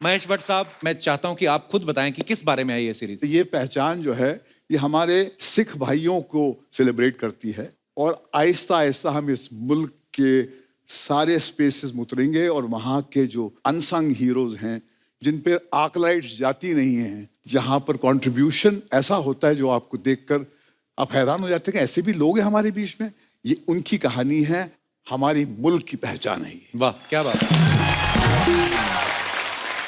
महेश भट्ट साहब, मैं चाहता हूं कि आप खुद बताएं कि किस बारे में है ये सीरीज। ये पहचान जो है ये हमारे सिख भाइयों को सेलिब्रेट करती है और आहिस्ता आहिस्ता हम इस मुल्क के सारे स्पेसेस में उतरेंगे और वहाँ के जो अनसंग हीरोज हैं जिन पे आर्कलाइट्स जाती नहीं हैं, जहाँ पर कंट्रीब्यूशन ऐसा होता है जो आपको देखकर आप हैरान हो जाते हैं कि ऐसे भी लोग हैं हमारे बीच में। ये उनकी कहानी है, हमारी मुल्क की पहचान है ये। वाह क्या बात।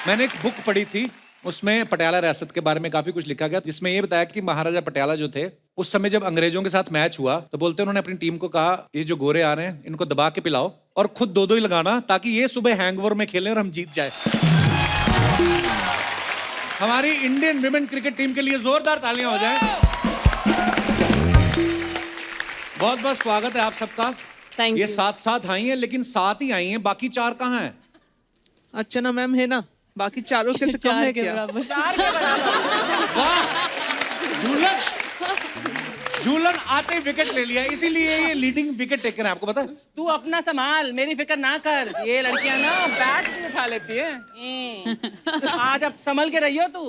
मैंने एक बुक पढ़ी थी, उसमें पटियाला रियासत के बारे में काफी कुछ लिखा गया, जिसमें ये बताया कि महाराजा पटियाला जो थे उस समय जब अंग्रेजों के साथ मैच हुआ तो बोलते उन्होंने अपनी टीम को कहा ये जो गोरे आ रहे हैं इनको दबा के पिलाओ और खुद दो दो ही लगाना ताकि ये सुबह हैंगओवर में खेलें और हम जीत जाए। हमारी इंडियन विमेन क्रिकेट टीम के लिए जोरदार तालियां हो जाएं। बहुत बहुत स्वागत है आप सबका। ये साथ साथ आई हैं लेकिन साथ ही आई हैं, बाकी चार कहाँ हैं? अर्चना मैम है ना, बाकी चारों के से कम है क्या? चार के बराबर। वाह, झूलन आते ही विकेट ले लिया, इसीलिए ये लीडिंग विकेट टेकर है, आपको पता है? तू अपना संभाल, मेरी फिक्र ना कर। ये लड़कियां ना बैट भी उठा लेती है। आज अब संभल के रहियो तू।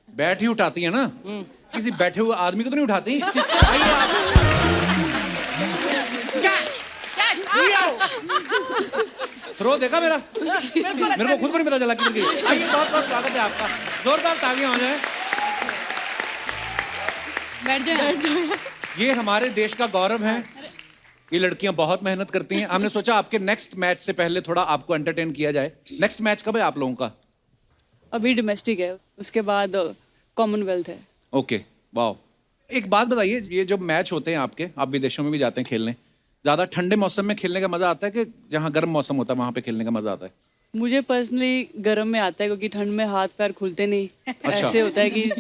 बैट ही उठाती है ना, किसी बैठे हुए आदमी को तो नहीं उठाती। आइए आप। कैच, थ्रो देखा मेरा? मेरे को खुद को नहीं पता चला किधर गई। आइए, बहुत बहुत स्वागत है आपका, जोरदार तालियां हो जाए। बैठ जाओ। ये हमारे देश का गौरव है, ये लड़कियां बहुत मेहनत करती हैं। हमने सोचा आपके नेक्स्ट मैच से पहले थोड़ा आपको एंटरटेन किया जाए। नेक्स्ट मैच कब है आप लोगों का? अभी डोमेस्टिक है, उसके बाद कॉमनवेल्थ है। ओके, वाह। एक बात बताइए, ये जो मैच होते हैं आपके, आप विदेशों में भी जाते हैं खेलने, ज्यादा ठंडे मौसम में खेलने का मजा आता है कि जहाँ गर्म मौसम होता है वहाँ पे खेलने का मजा आता है? मुझे पर्सनली गर्म में आता है क्योंकि ठंड में हाथ पैर खुलते नहीं। अच्छा। ऐसे होता है कि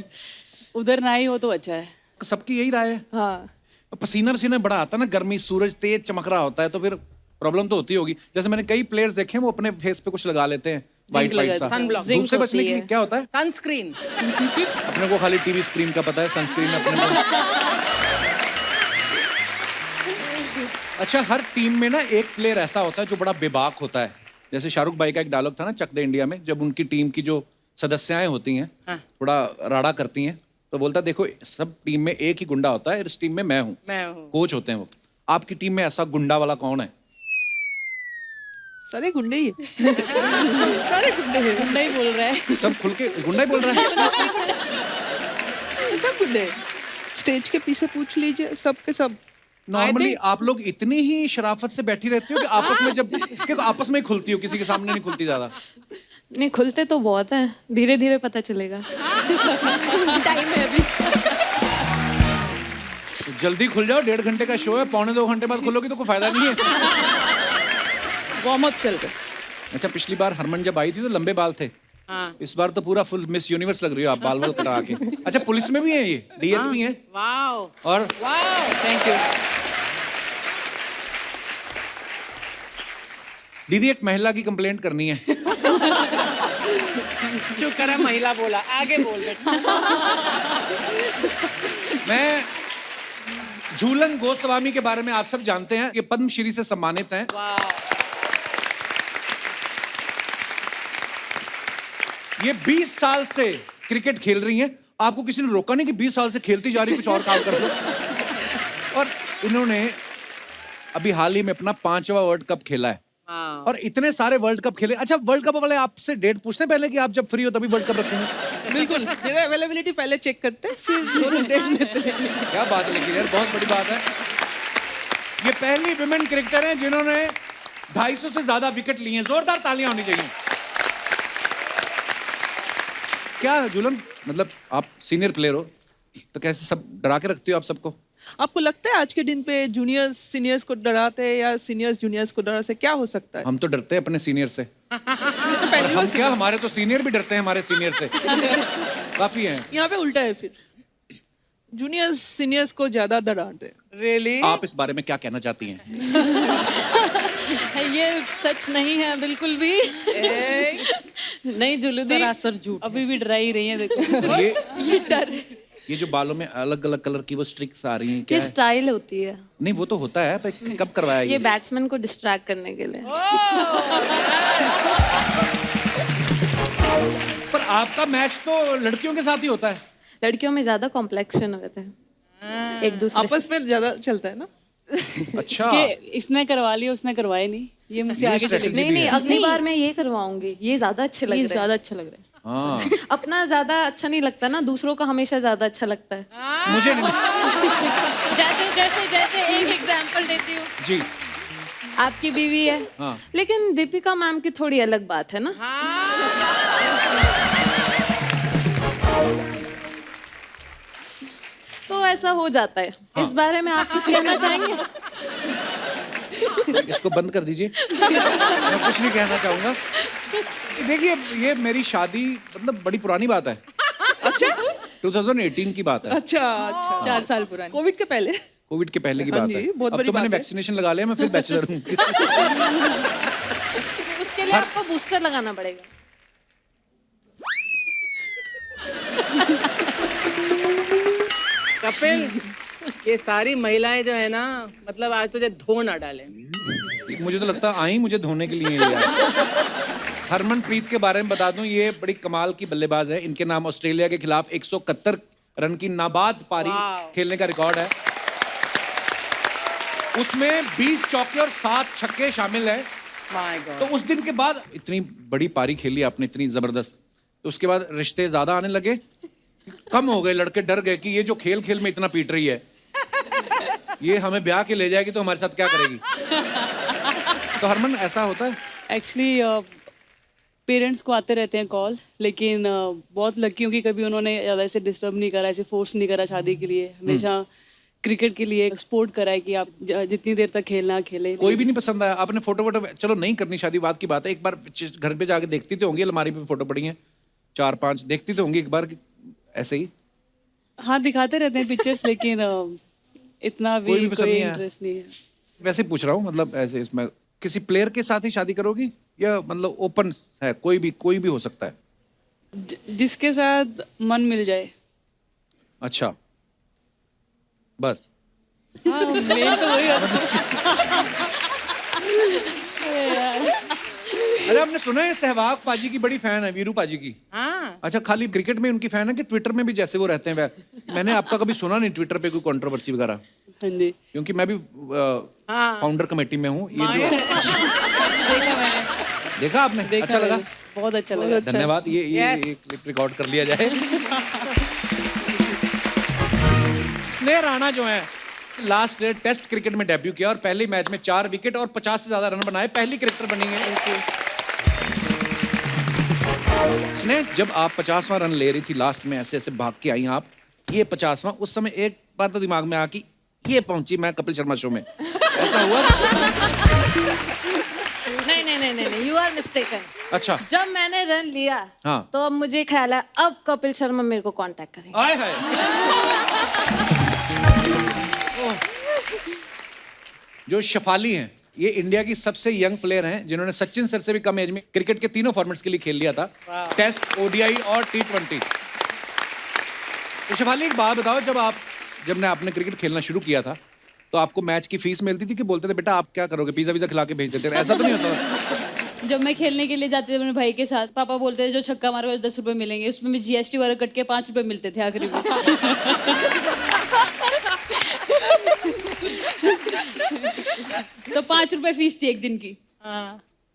उधर ना ही हो तो अच्छा है। सबकी यही राय है। हाँ, पसीना पसीना बड़ा आता है ना, गर्मी, सूरज तेज चमक रहा होता है तो फिर प्रॉब्लम तो होती होगी। जैसे मैंने कई प्लेयर्स देखे हैं वो अपने फेस पे कुछ लगा लेते हैं, वाइट सा। सनब्लॉक, धूप से बचने के लिए क्या होता है? सनस्क्रीन। अपने को खाली टीवी स्क्रीन का पता है, सनस्क्रीन अपने को। अच्छा, हर टीम में ना एक प्लेयर ऐसा होता है जो बड़ा बेबाक होता है। जैसे शाहरुख भाई का एक डायलॉग था ना चक दे इंडिया में, जब उनकी टीम की जो सदस्याएं होती हैं थोड़ा राड़ा करती हैं तो बोलता देखो सब टीम में एक ही गुंडा होता है, इस टीम में मैं हूँ, कोच होते हैं वो। आपकी टीम में ऐसा गुंडा वाला कौन है? सारे गुंडे ही है। सारे गुंडे हैं। गुंडा ही बोल रहा है। सब खुल के गुंडा ही बोल रहा है। सब गुंडे हैं। स्टेज के पीछे पूछ लीजिए, सब के सब। नॉर्मली आप लोग इतनी ही शराफत से बैठी रहती हो कि आपस में जब आपस में ही खुलती हो, किसी के सामने नहीं खुलती ज्यादा? नहीं, खुलते तो बहुत हैं, धीरे धीरे पता चलेगा। टाइम है अभी। तो जल्दी खुल जाओ, 1.5 घंटे का शो है, 1.25 घंटे बाद खुलोगी तो कोई फायदा नहीं है। वार्म अप चल रहा। अच्छा, पिछली बार हरमन जब आई थी तो लंबे बाल थे। हाँ। इस बार तो पूरा फुल मिस यूनिवर्स लग रही हो आप, बाल बाल कटा के। अच्छा, पुलिस में भी है ये, डीएसपी हैं। वाओ। और वाओ, थैंक यू। दीदी एक महिला की कंप्लेंट करनी है। शुक्र है महिला बोला, आगे बोल बेटा। मैं झूलन गोस्वामी के बारे में आप सब जानते हैं, ये पद्मश्री से सम्मानित हैं। ये 20 साल से क्रिकेट खेल रही हैं। आपको किसी ने रोका नहीं कि 20 साल से खेलती जा रही, कुछ और काम कर लो। और इन्होंने अभी हाल ही में अपना 5वां वर्ल्ड कप खेला है और इतने सारे वर्ल्ड कप खेले। अच्छा, वर्ल्ड कप वाले आपसे डेट पूछते हैं पहले कि आप जब फ्री हो तभी वर्ल्ड कप रखेंगे? बिल्कुल, मेरा अवेलेबिलिटी पहले चेक करते हैं, फिर वो लोग डेट लेते हैं। क्या बात है, लेकिन यार बहुत बड़ी बात है। ये पहली विमेन क्रिकेटर हैं जिन्होंने 250 से ज्यादा विकेट लिए हैं। जोरदार तालियां होनी चाहिए। क्या झूलन, मतलब आप सीनियर प्लेयर हो तो कैसे सब डरा के रखती हो आप सबको? आपको लगता है आज के दिन पे जूनियर्स सीनियर्स को डराते हैं या सीनियर्स जूनियर्स को डराते हैं? क्या हो सकता है? हम तो डरते हैं अपने सीनियर से। ये तो पहली हम बार क्या, हमारे तो सीनियर भी डरते हैं हमारे सीनियर से। काफी हैं। यहाँ पे उल्टा है, फिर जूनियर्स सीनियर्स को ज्यादा डराते हैं। रियली? आप इस बारे में क्या कहना चाहती हैं? ये सच नहीं है बिल्कुल भी। नहीं जुलूदी, सरासर झूठ। अभी भी डरा ही रही है, देखो। ये डर, ये जो बालों में अलग अलग कलर की वो स्ट्रिक्स आ रही हैं, क्या ये है? स्टाइल होती है। नहीं, वो तो होता है, पर कब करवाया ये बैट्समैन को डिस्ट्रैक्ट करने के लिए। पर आपका मैच तो लड़कियों के साथ ही होता है। लड़कियों में ज्यादा कॉम्प्लेक्शन होते हैं एक दूसरे से। आपस में ज्यादा चलता है ना। अच्छा, कि इसने करवा लिया उसने करवाई नहीं, ये मुझसे ये आगे चले strategy नहीं भी नहीं, है। अगली बार मैं ये करवाऊंगी, ये ज्यादा अच्छे लग ये रहे हैं। ज्यादा अच्छा लग रहा है। हाँ, अपना ज्यादा अच्छा नहीं लगता ना, दूसरों का हमेशा ज्यादा अच्छा लगता है। मुझे नहीं। जैसे जैसे जैसे एक एग्जांपल देती हूँ, जी, आपकी बीवी है, हाँ। लेकिन दीपिका मैम की थोड़ी अलग बात है ना। तो ऐसा हो जाता है। इस बारे में आप कुछ कहना चाहेंगे? इसको बंद कर दीजिए। मैं कुछ नहीं कहना चाहूंगा। देखिए, ये मेरी शादी मतलब बड़ी पुरानी बात है। अच्छा 2018 की बात है। अच्छा अच्छा 4 साल पुरानी, कोविड के पहले। कोविड के पहले की हाँ बात जी, है। बहुत अब बड़ी तो मैंने बात है। वैक्सीनेशन लगा लिया, मैं फिर बैचलर हूँ। उसके लिए आपको बूस्टर लगाना पड़ेगा। कपिल, ये सारी महिलाएं जो है ना, मतलब आज तुझे धो ना डाले। मुझे तो लगता है आई मुझे धोने के लिए ही यार। हरमनप्रीत के बारे में बता दूं, ये बड़ी कमाल की बल्लेबाज है। इनके नाम ऑस्ट्रेलिया के खिलाफ 171 रन की नाबाद पारी खेलने का रिकॉर्ड है। उसमें 20 चौके और 7 छक्के शामिल है। My God. तो उस दिन के बाद इतनी बड़ी पारी खेली आपने, इतनी जबरदस्त, तो उसके बाद रिश्ते ज्यादा आने लगे, कम हो गए? लड़के डर गए कि ये जो खेल खेल में इतना पीट रही है, ये हमें ब्याह के ले जाएगी तो हमारे साथ क्या करेगी? तो हरमन, ऐसा होता है? एक्चुअली पेरेंट्स को आते रहते हैं कॉल, लेकिन बहुत लकी हूँ कि कभी उन्होंने ज़्यादा ऐसे डिस्टर्ब नहीं करा, ऐसे फोर्स नहीं करा शादी के लिए। हमेशा क्रिकेट के लिए सपोर्ट करा है कि आप जितनी देर तक खेलना खेले। कोई भी नहीं पसंद आया? आपने फोटो वोटो, चलो नहीं करनी शादी बात की बात है, एक बार घर पे जाके देखती तो होंगी, अलमारी पे फोटो पड़ी हैं 4-5, देखती तो होंगी एक बार ऐसे ही। हाँ, दिखाते रहते हैं पिक्चर्स, लेकिन इतना कोई भी भी पसंद कोई नहीं आया? इंटरेस्ट नहीं है। वैसे पूछ रहा हूँ, मतलब ऐसे इसमें किसी प्लेयर के साथ ही शादी करोगी या मतलब ओपन है, कोई भी हो सकता है? जिसके साथ मन मिल जाए। अच्छा, बस। हाँ, मेन तो वही होता है। अरे, आपने सुना है सहवाग पाजी की बड़ी फैन है, वीरू पाजी की? हाँ, अच्छा, खाली क्रिकेट में उनकी फैन है कि ट्विटर में भी जैसे वो रहते हैं? मैंने आपका कभी सुना नहीं ट्विटर पे कोई कंट्रोवर्सी वगैरह, हाँ जी, क्योंकि मैं भी फाउंडर कमेटी में हूँ। ये जो देखा मैंने, देखा आपने? देखा अच्छा लगा? मैंने, बहुत अच्छा लगा। धन्यवाद। ये क्लिप रिकॉर्ड कर लिया जाए। स्नेह राणा जो है, लास्ट टेस्ट क्रिकेट में डेब्यू किया और पहले मैच में 4 विकेट और 50 से ज्यादा रन बनाए, पहली क्रिकेटर बनी है। स्नेह, जब आप 50वां रन ले रही थी लास्ट में, ऐसे ऐसे भाग के आई आप, ये 50वां, उस समय एक बार तो दिमाग में आ कि ये पहुंची मैं कपिल शर्मा शो में, ऐसा हुआ? नहीं नहीं नहीं नहीं, यू आर मिस्टेकन। अच्छा, जब मैंने रन लिया, हाँ। तो अब मुझे ख्याल है अब कपिल शर्मा मेरे को कांटेक्ट करेंगे। आए हाय। जो शफाली हैं, ये इंडिया की सबसे यंग प्लेयर हैं जिन्होंने सचिन सर से भी कम एज में क्रिकेट के तीनों फॉर्मेट्स के लिए खेल लिया था, टेस्ट, ओडीआई और T20। तो शफाली, एक बात बताओ, जब आपने क्रिकेट खेलना शुरू किया था तो आपको मैच की फीस मिलती थी कि बोलते थे बेटा आप क्या करोगे, पिज्जा विज़ा खिला के भेज देते थे? ऐसा तो नहीं होता था? जब मैं खेलने के लिए जाती थी अपने भाई के साथ, पापा बोलते थे जो छक्का मारोगे 10 रुपए मिलेंगे, उसमें भी GST वगैरह कट के 5 रुपए मिलते थे आखिरी में। तो 5 रुपए फीस थी एक दिन की।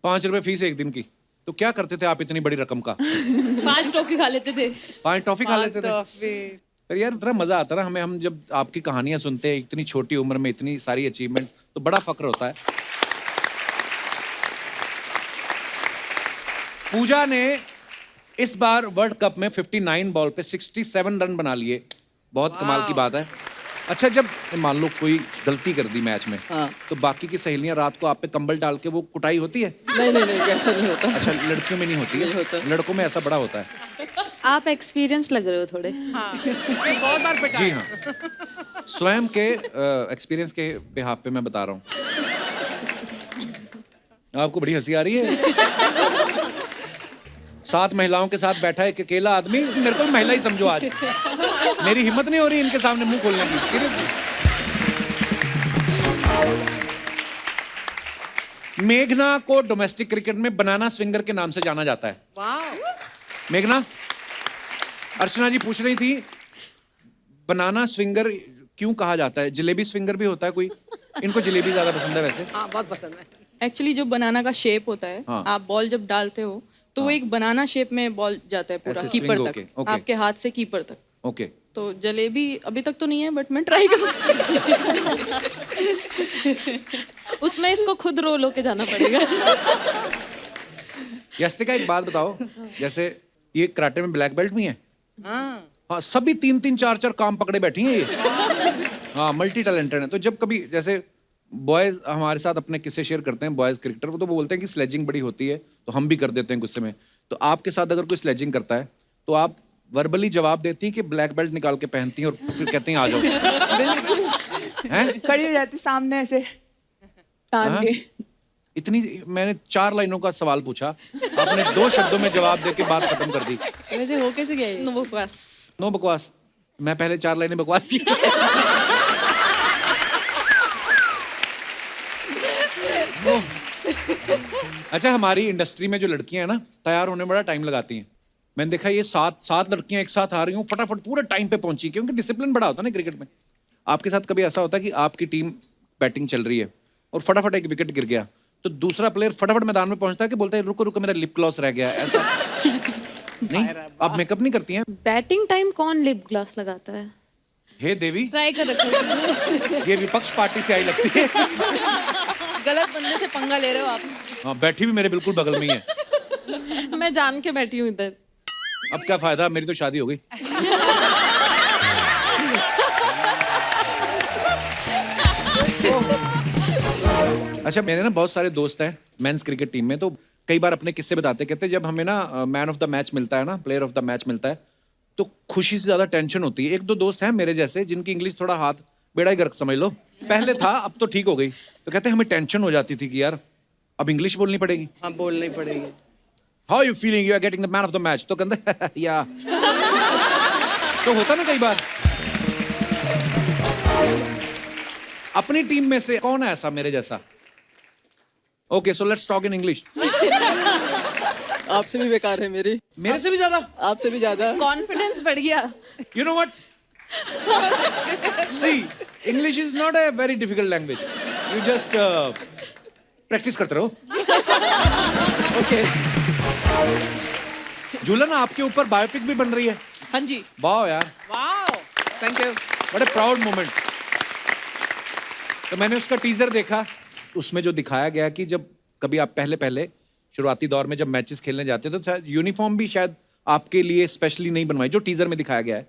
5 रुपए फीस एक दिन की? तो क्या करते थे आप इतनी बड़ी रकम का? 5 टॉफी खा लेते थे। 5 टॉफी खा लेते थे? पर यार इतना मजा आता ना हमें, हम जब आपकी कहानियां सुनते हैं, इतनी छोटी उम्र में इतनी सारी अचीवमेंट्स, तो बड़ा फक्र होता है। पूजा ने इस बार वर्ल्ड कप में 59 बॉल पे 67 रन बना लिए, बहुत कमाल की बात है। अच्छा, जब मान लो कोई गलती कर दी मैच में, हाँ। तो बाकी की सहेलियां रात को आप पे कंबल डाल के वो कुटाई होती है? नहीं नहीं नहीं, ऐसा नहीं होता। अच्छा, लड़कियों में नहीं होती है, लड़कों में ऐसा बड़ा होता है। आप एक्सपीरियंस लग रहे हो थोड़े। ये बहुत बार पिटा जी है। हाँ, स्वयं के एक्सपीरियंस के बिहाफ पे मैं बता रहा हूँ। आपको बड़ी हंसी आ रही है? 7 महिलाओं के साथ बैठा है एक अकेला आदमी, मेरे को महिला ही समझो आज। मेरी हिम्मत नहीं हो रही इनके सामने मुंह खोलने की, सीरियसली। मेघना को डोमेस्टिक क्रिकेट में बनाना स्विंगर के नाम से जाना जाता है। वाह। मेघना, अर्चना जी पूछ रही थी बनाना स्विंगर क्यों कहा जाता है? जलेबी स्विंगर भी होता है कोई? इनको जलेबी ज्यादा पसंद है वैसे। हाँ बहुत पसंद है। एक्चुअली जो बनाना का शेप होता है, हाँ। आप बॉल जब डालते हो तो वो एक बनाना शेप में बॉल जाता है पूरा ऐसे कीपर swing तक, होके, okay. आपके हाथ से कीपर तक। ओके। तो जलेबी अभी तक तो नहीं है, बट मैं ट्राई करूँगी। उसमें इसको खुद रोल होके जाना पड़ेगा। यस्तिका एक बात बताओ, जैसे ये कराटे में ब्लैक बेल्ट भी है? हाँ हाँ, सभी 3-3 4-4 काम पकड़े बैठी हैं ये। हाँ, मल्टी टैलेंटेड है। तो जब कभी जैसे बॉयज हमारे साथ अपने किस्से शेयर करते हैं, बॉयज क्रिकेटर, वो तो बोलते हैं कि स्लेजिंग बड़ी होती है, तो हम भी कर देते हैं गुस्से में। तो आपके साथ अगर कोई स्लेजिंग करता है तो आप वर्बली जवाब देती हैं कि ब्लैक बेल्ट निकाल के पहनती हैं और फिर कहती हैं आ जाओ? हैं? खड़ी हो जाती सामने ऐसे तान हाँ? के। इतनी मैंने 4 लाइनों का सवाल पूछा, आपने 2 शब्दों में जवाब दे के बात खत्म कर दी। वैसे हो कैसे गया ये? नो बकवास। नो बकवास। मैं पहले 4 लाइनें बकवास की। अच्छा, हमारी इंडस्ट्री में जो लड़कियां हैं ना, तैयार होने में बड़ा टाइम लगाती हैं। मैंने देखा ये 7 लड़कियां एक साथ आ रही हूँ, फटाफट पूरे टाइम पे पहुंची, क्योंकि डिसिप्लिन बड़ा होता है ना क्रिकेट में। आपके साथ कभी ऐसा होता है कि आपकी टीम बैटिंग चल रही है और फटाफट एक विकेट गिर गया, तो दूसरा प्लेयर फटाफट मैदान में पहुंचता है कि बोलता है रुको रुको मेरा लिप ग्लॉस रह गया, ऐसा नहीं? आप मेकअप नहीं करती हैं? बैटिंग टाइम कौन लिप ग्लॉस लगाता है? हे देवी, ट्राई कर रखो। ये विपक्ष पार्टी से आई लगती है। गलत बंदे से पंगा ले रहे हो आप। हाँ, बैठी भी मेरे बिल्कुल बगल में ही है। मैं जान के बैठी हूँ इधर। अब क्या फायदा, मेरी तो शादी हो गई। अच्छा, मेरे ना बहुत सारे दोस्त हैं मेंस क्रिकेट टीम में, तो कई बार अपने किस्से बताते, कहते जब हमें ना मैन ऑफ द मैच मिलता है ना, प्लेयर ऑफ द मैच मिलता है, तो खुशी से ज्यादा टेंशन होती है। 1-2 दोस्त हैं मेरे जैसे जिनकी इंग्लिश थोड़ा हाथ बेड़ा ही गर्क समझ लो, पहले था अब तो ठीक हो गई। तो कहते हमें टेंशन हो जाती थी कि यार अब इंग्लिश बोलनी पड़ेगी। हाँ बोलनी पड़ेगी। How you feeling, you are getting the man of the match? तो कहते या तो होता ना कई बार। अपनी टीम में से कौन है ऐसा मेरे जैसा? Okay, so let's talk in English. आपसे भी बेकार है मेरी, मेरे से भी ज्यादा? आपसे भी ज्यादा। कॉन्फिडेंस बढ़ गया। You know what? See, English is not a very difficult language. You just practice करते रहो। Okay. झूलन, आपके ऊपर बायोपिक भी बन रही है। हाँ जी। वाह यार, वाओ थैंक यू। बड़े प्राउड मोमेंट। तो मैंने उसका टीजर देखा, उसमें जो दिखाया गया कि जब कभी आप पहले शुरुआती दौर में जब मैचेस खेलने जाते थे तो यूनिफॉर्म भी शायद आपके लिए स्पेशली नहीं बनवाई, जो टीजर में दिखाया गया है।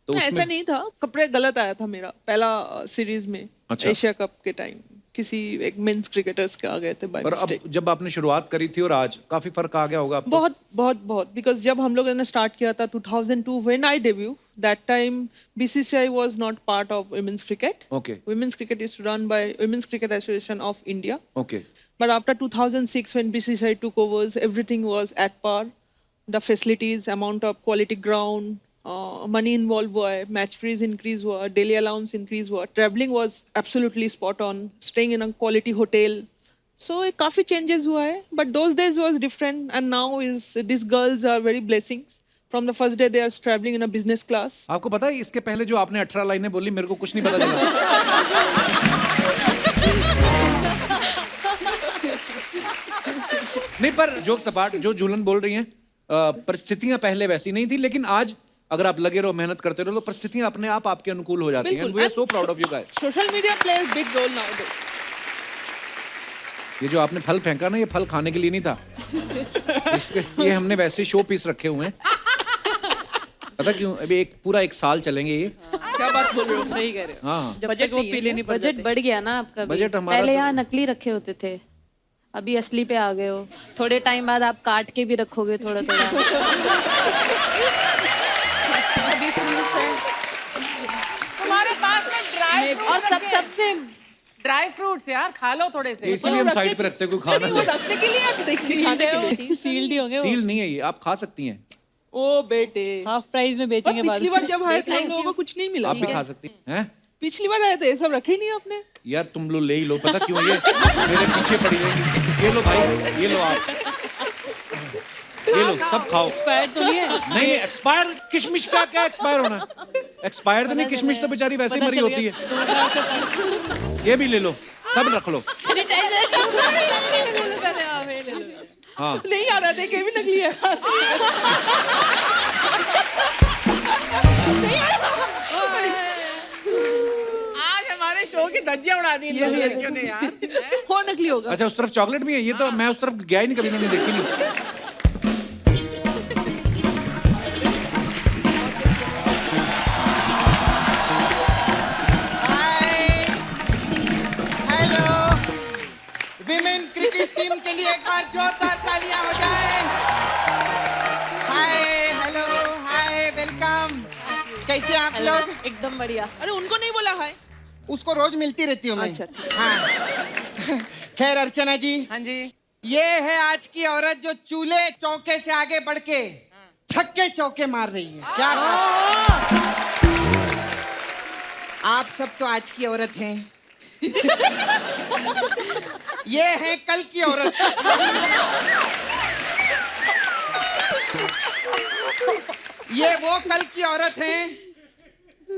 तो ऐसा उसमें नहीं था, कपड़े गलत आया था मेरा पहला सीरीज में। अच्छा। एशिया कप के टाइम किसी एक मेंस क्रिकेटर्स के आ गए थे बाय पर अब मिस्टेक। जब आपने शुरुआत करी थी और आज काफी फर्क आ गया होगा आपको? बहुत बिकॉज जब हम लोगों ने स्टार्ट किया था 2002 when I debut, that time BCCI was not part of women's cricket. Okay. Women's cricket is run by Women's Cricket Association of India. Okay. But after 2006, when BCCI took over, everything was at par. The facilities, amount of quality ground, money involved हुआ है, match fees increase हुआ, daily allowance increase हुआ, traveling was absolutely spot on, staying in a quality hotel. So काफी changes हुआ है, but those days was different, and now is these girls are very blessings. From the first day they are traveling in a business class. आपको पता है इसके पहले जो आपने 18 लाइनें बोली मेरे को कुछ नहीं पता चला। नहीं, पर जोक सपाट, जो झूलन बोल रही हैं, परिस्थितियां पहले वैसी नहीं थी, लेकिन आज अगर आप लगे रहो, मेहनत करते रहो, तो परिस्थितियां अपने आप आपके अनुकूल हो जाती हैं। बिल्कुल। We are so proud of you guys. Social media plays big role nowadays. ये जो आपने फल फेंका ना, ये फल खाने के लिए नहीं था। ये हमने वैसे शो पीस रखे हुए हैं। पता क्यों? अभी पूरा एक साल चलेंगे ये। क्या बात बोल रहे हो? सही कह रहे हो। हाँ, जब बजट तक वो नहीं है पीले नहीं पड़ बजट जाते। बढ़ गया ना आपका भी। बजट हमारा पहले तो- यहाँ नकली रखे होते थे, अभी असली पे आ गए हो। थोड़े टाइम बाद आप काट के भी रखोगे थोड़ा थोड़ा। तुम्हारे पास में ड्राई और सबसे ड्राई फ्रूट्स यार, खा लो थोड़े से। इसीलिए हम साइड पे रखते हैं, कोई खाना नहीं, वो नहीं। रखने के लिए या दिखाने के लिए? सील्ड ही होंगे वो। सील नहीं है ये, आप खा सकती हैं। ओ बेटे, हाफ प्राइस में पर बेचेंगे बाद पिछली में। बार जब आए थे हम लोगों को कुछ नहीं मिला। आप भी खा सकती हैं। पिछली बार आए थे, ये सब रखे ही नहीं आपने। यार तुम लोग ले ही लो, पता क्यों? ये मेरे पीछे पड़ी रहेगी। ये लो भाई, ये लो आप। ये लो सब खाओ। एक्सपायर तो नहीं है? नहीं एक्सपायर, किशमिश का क्या एक्सपायर होना? एक्सपायर तो नहीं, किशमिश तो बेचारी वैसे ही मरी होती है। ये भी ले लो, सब रख लो। हाँ नहीं याद आता कि भी नकली है। आज हमारे शो की धज्जियां उड़ा दी इन लोग लड़कियों ने यार। वो नकली होगा। अच्छा, उस तरफ चॉकलेट भी है? ये तो मैं उस तरफ गया ही नहीं कभी, मैंने देखी नहीं। विमेन क्रिकेट टीम के लिए एक बार जोरदार तालियां हो जाए। हाय, हेलो, हाय, वेलकम। कैसे आप लोग? एकदम बढ़िया। अरे उनको नहीं बोला है। उसको रोज मिलती रहती हूँ मैं। अच्छा, हाँ। खैर अर्चना जी, हाँ जी। ये है आज की औरत जो चूल्हे चौके से आगे बढ़ के छक्के चौके मार रही है। क्या बात। आप सब तो आज की औरत हैं। ये है कल की औरत। ये वो कल की औरत है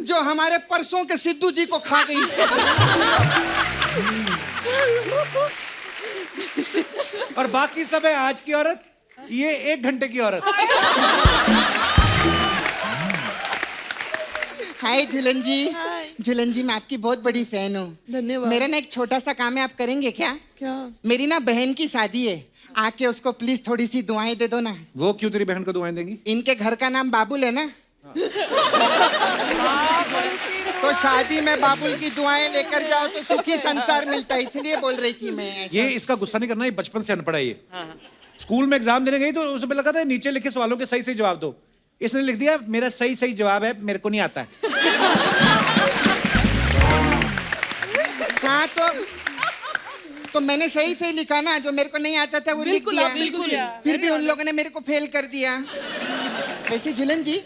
जो हमारे परसों के सिद्धू जी को खा गई। और बाकी सब है आज की औरत, ये 1 घंटे की औरत। हाय झुलन जी। झुलन जी, मैं आपकी बहुत बड़ी फैन हूँ। धन्यवाद। मेरा ना एक छोटा सा काम है, आप करेंगे क्या? क्या? मेरी ना बहन की शादी है, आके उसको प्लीज थोड़ी सी दुआएं दे दो ना। वो क्यों तेरी बहन को दुआएं देंगी? इनके घर का नाम बाबुल है ना। तो शादी में बाबुल की दुआएं लेकर जाओ तो सुखी संसार मिलता है, इसलिए बोल रही थी मैं ऐसा। ये इसका गुस्सा नहीं करना, ये बचपन से अनपढ़ है ये। स्कूल में एग्जाम देने गई तो उसे पे लगा था नीचे लिखे सवालों के सही सही जवाब दो। इसने लिख दिया मेरा सही सही जवाब है, मेरे को नहीं आता है। हाँ तो मैंने सही सही लिखा ना, जो मेरे को नहीं आता था वो लिख दिया। बिल्कुल। फिर भी उन लोगों ने मेरे को फेल कर दिया। वैसे झुलन जी,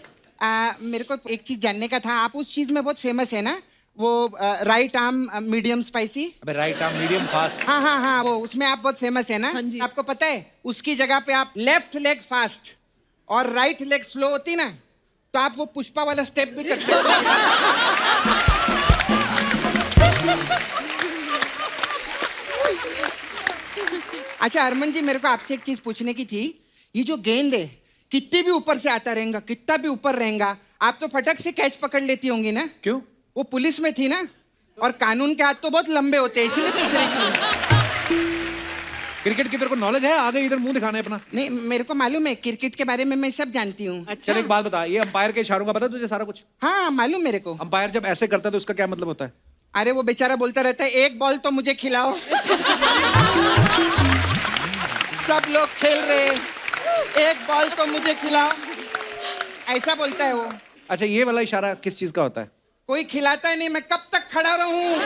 मेरे को एक चीज जानने का था। आप उस चीज में बहुत फेमस है ना, वो राइट आर्म मीडियम स्पाइसी। अबे राइट आर्म मीडियम फास्ट। हाँ हाँ हाँ, वो उसमें आप बहुत फेमस है ना। हाँ जी। आपको पता है उसकी जगह पे आप लेफ्ट लेग फास्ट और राइट लेग स्लो होती ना, तो आप वो पुष्पा वाला स्टेप भी कर सकते हैं। अच्छा हरमन जी, मेरे को आपसे एक चीज पूछने की थी। ये जो गेंद है कितनी भी ऊपर से आता रहेगा, कितना भी ऊपर रहेगा, आप तो फटक से कैच पकड़ लेती होंगी ना? क्यों? वो पुलिस में थी ना, और कानून के हाथ तो बहुत लंबे होते हैं, इसलिए पूछ रही थी। क्रिकेट की तेरे को नॉलेज है? आगे इधर मुंह दिखाना है अपना। नहीं, मेरे को मालूम है क्रिकेट के बारे में, मैं सब जानती हूँ। चल एक बात बता, ये अंपायर के इशारों का पता है तुझे सारा कुछ? हाँ मालूम मेरे को। अंपायर जब ऐसे करता है तो उसका क्या मतलब होता है? अरे वो बेचारा बोलता रहता है एक बॉल तो मुझे खिलाओ। सब लोग खेल रहे, एक बॉल तो मुझे खिलाओ, ऐसा बोलता है वो। अच्छा, ये वाला इशारा किस चीज का होता है? कोई खिलाता ही नहीं, मैं कब तक खड़ा रहूं?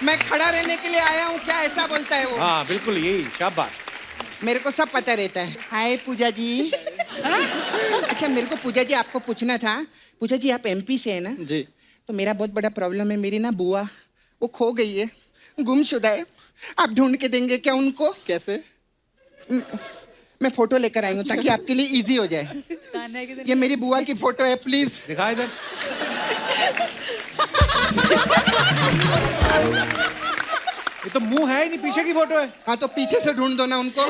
मैं खड़ा रहने के लिए आया हूँ क्या, ऐसा बोलता है वो। हाँ बिल्कुल यही, शाबाश। मेरे को सब पता रहता है। हाय पूजा जी। अच्छा मेरे को पूजा जी आपको पूछना था। पूजा जी आप एमपी से है ना? जी। तो मेरा बहुत बड़ा प्रॉब्लम है, मेरी ना बुआ वो खो गई है, गुमशुदा है। आप ढूंढ के देंगे क्या उनको? कैसे? मैं फोटो लेकर आई हूँ ताकि आपके लिए इजी हो जाए। ये मेरी बुआ की फोटो है, प्लीज दिखा इधर। ये तो मुंह है ही नहीं, पीछे की फोटो है। हाँ तो पीछे से ढूंढ दो ना उनको।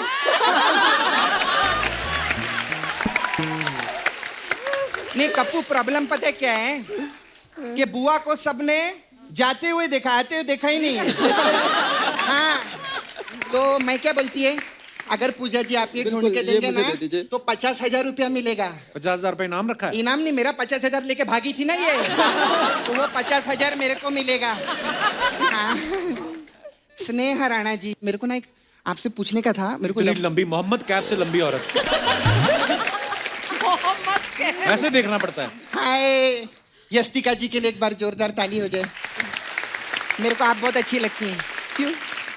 नहीं कप्पू, प्रॉब्लम पता है क्या है कि बुआ को सबने जाते हुए देखा, आते हुए देखा ही नहीं। हाँ तो मैं क्या बोलती है, अगर पूजा जी आप ये ढूंढ के देंगे ना तो 50,000 रुपया मिलेगा। 50,000 रुपये इनाम रखा है? इनाम नहीं, मेरा 50,000 लेके भागी थी ना ये, तो वो 50,000 मेरे को मिलेगा। हाँ स्नेहा राणा जी, मेरे को ना एक आपसे पूछने का था। मेरे को इतनी लंबी, मोहम्मद कैफ से लंबी औरत। ऐसे देखना पड़ता है। हाय यस्तिका जी के लिए एक बार जोरदार ताली हो जाए। मेरे को आप बहुत अच्छी लगती हैं। क्यों?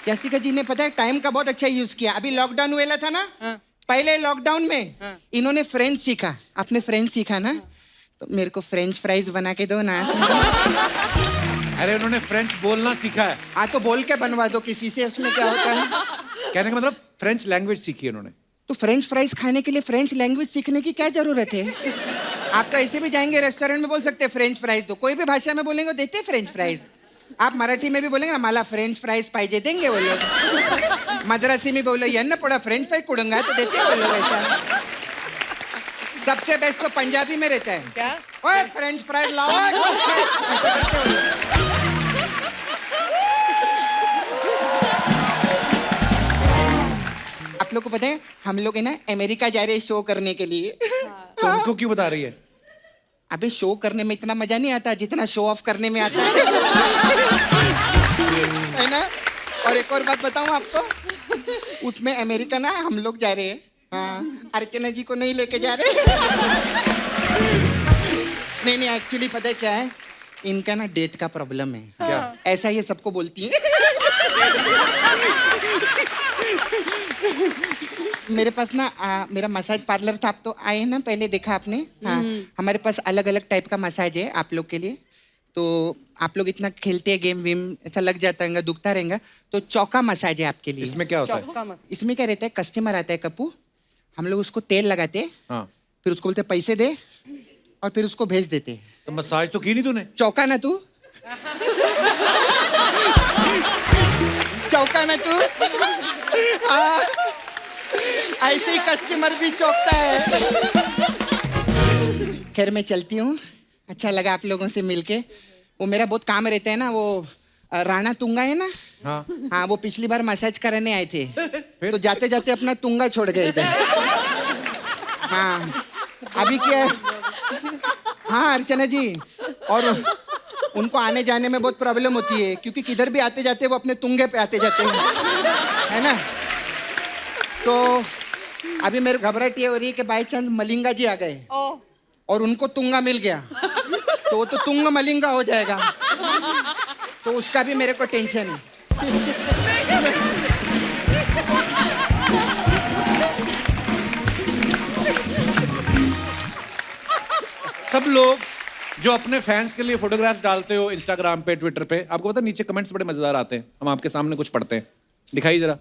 यस्तिका जी ने पता है टाइम का बहुत अच्छा यूज किया। अभी लॉकडाउन हुआ था ना, पहले लॉकडाउन में इन्होंने फ्रेंच सीखा। आपने फ्रेंच सीखा ना, तो मेरे को फ्रेंच फ्राइज बना के दो ना। अरे उन्होंने फ्रेंच बोलना सीखा है। हाँ तो बोल के बनवा दो किसी से, उसमें क्या होता है। कहने का मतलब फ्रेंच लैंग्वेज सीखी है उन्होंने। तो फ्रेंच फ्राइज खाने के लिए फ्रेंच लैंग्वेज सीखने की क्या जरूरत है? आप तो ऐसे भी जाएंगे रेस्टोरेंट में बोल सकते हैं फ्रेंच फ्राइज दो, कोई भी भाषा में बोलेंगे देते फ्रेंच फ्राइज। आप मराठी में भी बोलेंगे ना मला फ्रेंच फ्राइज पाहिजे, देंगे वो लोग। मद्रासी में बोले यन्न पड़ा फ्रेंच फ्राइज कुड़ूंगा, तो देते वो लोग ऐसा। सबसे बेस्ट तो पंजाबी में रहता है, क्या? ओए फ्रेंच फ्राइज लाओ, ऐसे करते वो लोग। आप लोग को पता है हम लोग है ना अमेरिका जा रहे हैं शो करने के लिए। तो उनको क्यों बता रही है? अबे शो करने में इतना मजा नहीं आता जितना शो ऑफ करने में आता है। है ना? और एक और बात बताऊं आपको, उसमें अमेरिका ना हम लोग जा रहे हैं, हाँ, अर्चना जी को नहीं लेके जा रहे। नहीं एक्चुअली पता है क्या है, इनका ना डेट का प्रॉब्लम है। क्या? ऐसा ये सबको बोलती है। मेरे पास ना मेरा मसाज पार्लर था, आप तो आए ना, पहले देखा आपने। हाँ, हमारे पास अलग अलग टाइप का मसाज है आप लोग के लिए। तो आप लोग इतना खेलते हैं गेम वेम, ऐसा लग जाता है दुखता रहेगा, तो चौका मसाज है आपके लिए। इसमें क्या होता है? इसमें क्या रहता है, कस्टमर आता है कप्पू, हम लोग उसको तेल लगाते हैं, हाँ। फिर उसको बोलते पैसे दे, और फिर उसको भेज देते हैं। तो मसाज तो की नहीं तूने? चौका ना तू, चौका ना तू। हाँ, ऐसे ही कस्टमर भी चौकता है। खैर मैं चलती हूँ, अच्छा लगा आप लोगों से मिलके। वो मेरा बहुत काम रहता है ना, वो राणा तुंगा है ना, हाँ वो पिछली बार मसाज कराने आए थे, तो जाते जाते अपना तुंगा छोड़ गए थे। हाँ अभी क्या है, हाँ अर्चना जी, और उनको आने जाने में बहुत प्रॉब्लम होती है, क्योंकि किधर भी आते जाते वो अपने तुंगे पे आते जाते हैं, है ना। तो अभी मेरे घबराहट ये हो रही है कि बाई चांस मलिंगा जी आ गए और उनको तुंगा मिल गया, तो वो तो तुंग मलिंगा हो जाएगा, तो उसका भी मेरे को टेंशन है। सब लोग जो अपने फैंस के लिए फोटोग्राफ्स डालते हो इंस्टाग्राम पे, ट्विटर पे, आपको पता है नीचे कमेंट्स बड़े मजेदार आते हैं, हम आपके सामने कुछ पढ़ते हैं, दिखाइए जरा।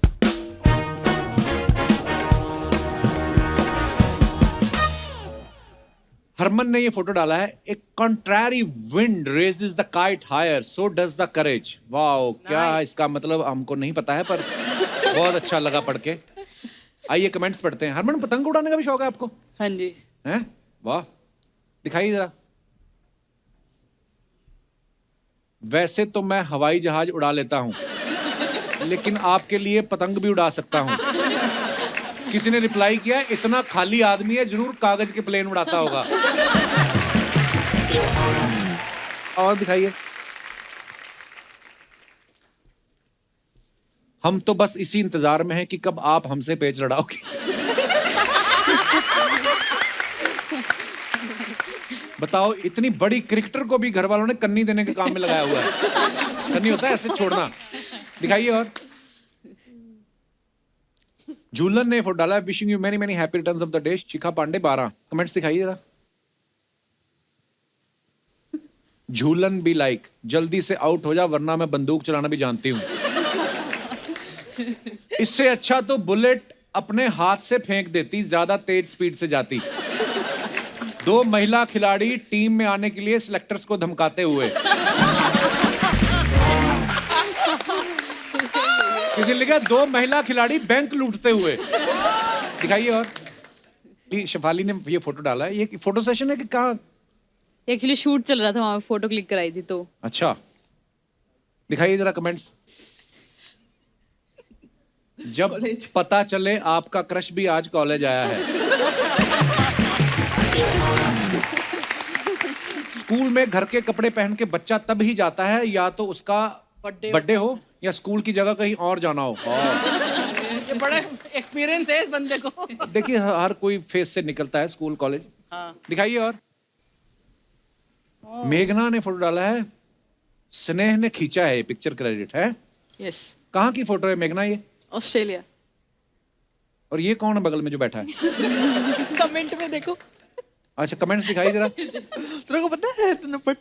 हरमन ने ये फोटो डाला है, एक contrary wind raises the kite higher, so does the courage. Wow, क्या इसका मतलब हमको नहीं पता है, पर बहुत अच्छा लगा पढ़ के। आइए कमेंट्स पढ़ते हैं। हरमन, पतंग उड़ाने का भी शौक है आपको? हाँ जी। हैं? वाह, दिखाइए जरा। वैसे तो मैं हवाई जहाज उड़ा लेता हूं, लेकिन आपके लिए पतंग भी उड़ा सकता हूं। किसी ने रिप्लाई किया, इतना खाली आदमी है जरूर कागज के प्लेन उड़ाता होगा। और दिखाइए। हम तो बस इसी इंतजार में हैं कि कब आप हमसे पेच लड़ाओगे। बताओ, इतनी बड़ी क्रिकेटर को भी घर वालों ने कन्नी देने के काम में लगाया हुआ है। कन्नी होता है ऐसे छोड़ना। दिखाइए। और झूलन ने फोटो डाला, wishing you many many happy returns of the day, Shikha Pandey 12। Comments दिखाइए जरा। झूलन भी लाइक, जल्दी से आउट हो जा वरना मैं बंदूक चलाना भी जानती हूँ। इससे अच्छा तो बुलेट अपने हाथ से फेंक देती, ज्यादा तेज स्पीड से जाती। 2 महिला खिलाड़ी टीम में आने के लिए सिलेक्टर्स को धमकाते हुए। किसी ने लिखा 2 महिला खिलाड़ी बैंक लूटते हुए। दिखाइए। और शिफाली ने ये फोटो डाला है, ये फोटो सेशन है कि कहाँ? एक्चुअली शूट चल रहा था, वहां फोटो क्लिक कराई थी तो। अच्छा, दिखाइए जरा कमेंट्स। जब पता चले आपका क्रश भी आज कॉलेज आया है। स्कूल में घर के कपड़े पहन के बच्चा तब ही जाता है या तो उसका बर्थडे हो या स्कूल की जगह कहीं और जाना हो। ये बड़ा एक्सपीरियंस है इस बंदे को। देखिए, हर कोई फेस से निकलता है स्कूल कॉलेज। दिखाइए। और मेघना ने फोटो डाला है, स्नेह ने खींचा है, पिक्चर क्रेडिट है। यस। कहाँ की फोटो है मेघना ये? ऑस्ट्रेलिया। और ये कौन है बगल में जो बैठा है? कमेंट में देखो। अच्छा, कमेंट्स दिखाई जरा। तेरे को पता है, तूने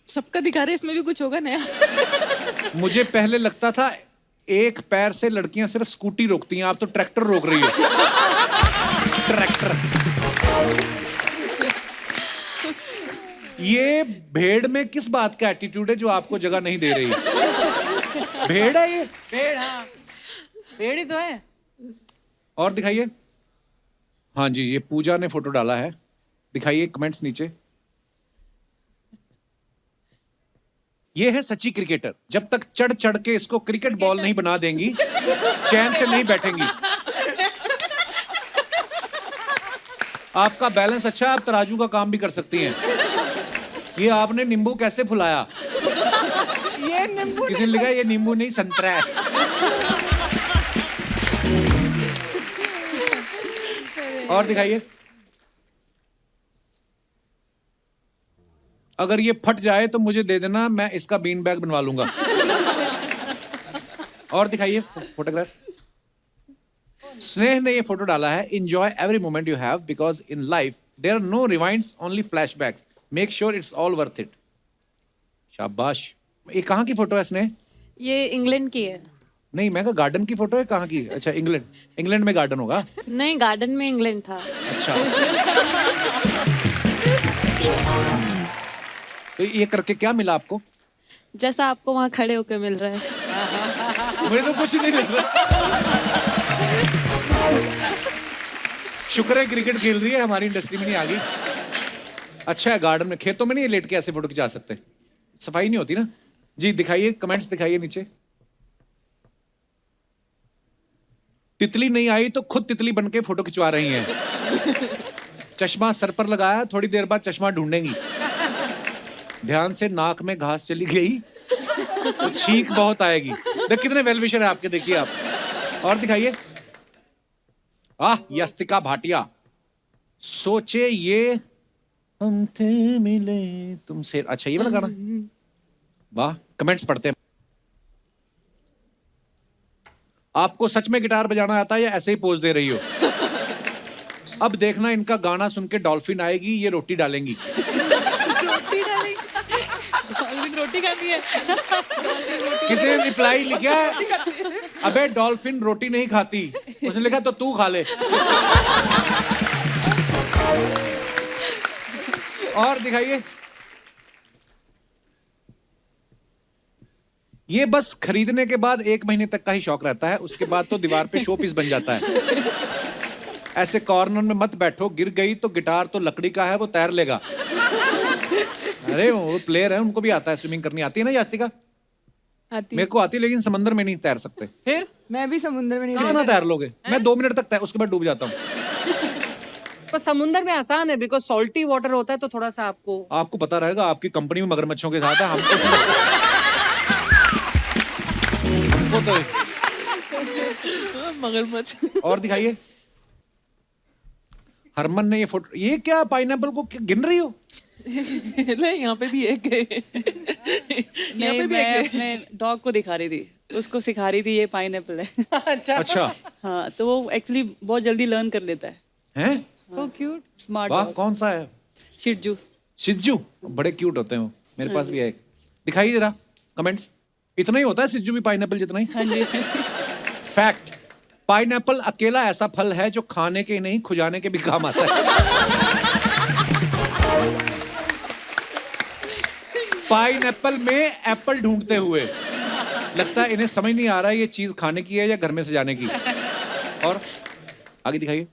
सबका दिखा रहे, इसमें भी कुछ होगा नया। मुझे पहले लगता था एक पैर से लड़कियां सिर्फ स्कूटी रोकती हैं, आप तो ट्रैक्टर रोक रही हो। ट्रैक्टर। ये भेड़ में किस बात का एटीट्यूड है जो आपको जगह नहीं दे रही? भेड़ है ये? पेड़, हाँ पेड़ ही तो है। और दिखाइए। हाँ जी, ये पूजा ने फोटो डाला है, दिखाइए कमेंट्स नीचे। ये है सच्ची क्रिकेटर, जब तक चढ़ चढ़ के इसको क्रिकेट बॉल नहीं बना देंगी चैन से नहीं बैठेंगी। आपका बैलेंस अच्छा है, आप तराजू का काम भी कर सकती हैं। ये आपने नींबू कैसे फुलाया? ये नींबू किसी ने लिखा ये नींबू नहीं संतरा है। और दिखाइए। अगर ये फट जाए तो मुझे दे देना, मैं इसका बीन बैग बनवा लूंगा। और दिखाइए फोटोग्राफ। स्नेह ने ये फोटो डाला है, enjoy every moment you have because in life there are no rewinds, only flashbacks, make sure it's all worth it. शाबाश। ये कहाँ की फोटो है स्नेह? ये इंग्लैंड की है। नहीं, मैं कहा गार्डन की फोटो है, कहाँ की? अच्छा, इंग्लैंड। इंग्लैंड में गार्डन होगा। नहीं, गार्डन में इंग्लैंड था। अच्छा। तो ये करके क्या मिला आपको? जैसा आपको वहाँ खड़े होकर मिल रहा है। मुझे तो कुछ नहीं मिल रहा। शुक्र है क्रिकेट खेल रही है, हमारी इंडस्ट्री में नहीं आ गई। अच्छा है, गार्डन में, खेतों में नहीं लेट के ऐसे फोटो खिंचा सकते, सफाई नहीं होती ना। जी दिखाइए, कमेंट्स दिखाइए नीचे। तितली नहीं आई तो खुद तितली बन के फोटो खिंचवा रही हैं। चश्मा सर पर लगाया, थोड़ी देर बाद चश्मा ढूंढेंगी। ध्यान से नाक में घास चली गई तो छींक बहुत आएगी। देख कितने वेल विशर है आपके, देखिए आप। और दिखाइए। यस्तिका भाटिया। सोचे ये हम थे मिले तुमसे। अच्छा, ये वाला गाना। वाह, कमेंट्स पढ़ते हैं। आपको सच में गिटार बजाना आता है या ऐसे ही पोज दे रही हो? अब देखना, इनका गाना सुन के डॉल्फिन आएगी, ये रोटी डालेंगी। रोटी डालेंगे। डॉल्फिन रोटी खाती है। किसी ने रिप्लाई लिखा है, अबे डॉल्फिन रोटी नहीं खाती। उसने लिखा तो तू खा ले। और दिखाइए। ये बस खरीदने के बाद 1 महीने तक का ही शौक रहता है, उसके बाद तो दीवार पे शो पीस बन जाता है। ऐसे कॉर्नर में मत बैठो, गिर गई तो गिटार तो लकड़ी का है, वो तैर लेगा। अरे वो प्लेयर है, उनको भी आता है, स्विमिंग करनी आती है ना यास्तिका? आती मेरे को आती है, लेकिन समंदर में नहीं तैर सकते। फिर मैं भी समुद्र में नहीं कितना तैर लोगे? मैं 2 मिनट तक तैर, उसके बाद डूब जाता हूँ। पर समुंदर में आसान है, बिकॉज सॉल्टी वाटर होता है, तो थोड़ा सा आपको पता रहेगा, आपकी कंपनी में मगरमच्छों के साथ है। हमको तो मगरमच्छ। और दिखाइए। हरमन ने ये फोटो, ये क्या पाइनएप्पल को गिन रही हो? नहीं, यहाँ पे भी एक है। यहाँ पे भी मैं एक है। अपने डॉग को दिखा रही थी, उसको सिखा रही थी ये पाइनएप्पल है। अच्छा। हाँ, तो वो एक्चुअली बहुत जल्दी लर्न कर लेता है। हैं? सो क्यूट, स्मार्ट वाह, डॉग। कौन सा है? शिजू। सिज्जू, बड़े क्यूट होते हैं वो। मेरे पास भी है एक। दिखाइए जरा कमेंट्स। इतना ही होता है सिज्जू भी पाइनएप्पल जितना ही? हाँ जी। फैक्ट, पाइनएप्पल अकेला ऐसा फल है जो खाने के ही नहीं खुजाने के भी काम आता है। पाइनएप्पल में एप्पल ढूंढते हुए, लगता है इन्हें समझ नहीं आ रहा है ये चीज खाने की है या घर में सजाने की। और आगे दिखाइए।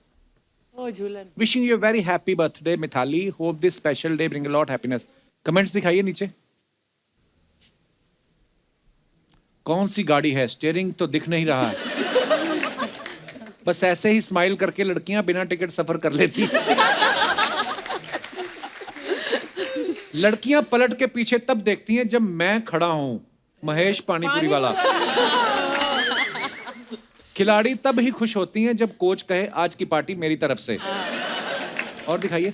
Oh Jhulan. Wishing you very happy birthday Mithali, hope this special day bring a lot happiness. Comments दिखाइए नीचे। कौन सी गाड़ी है? स्टीयरिंग तो दिख नहीं रहा है। बस ऐसे ही स्माइल करके लड़कियां बिना टिकट सफर कर लेती। लड़कियां पलट के पीछे तब देखती हैं जब मैं खड़ा हूं। महेश पानीपुरी वाला। खिलाड़ी तब ही खुश होती हैं जब कोच कहे आज की पार्टी मेरी तरफ से। और दिखाइए।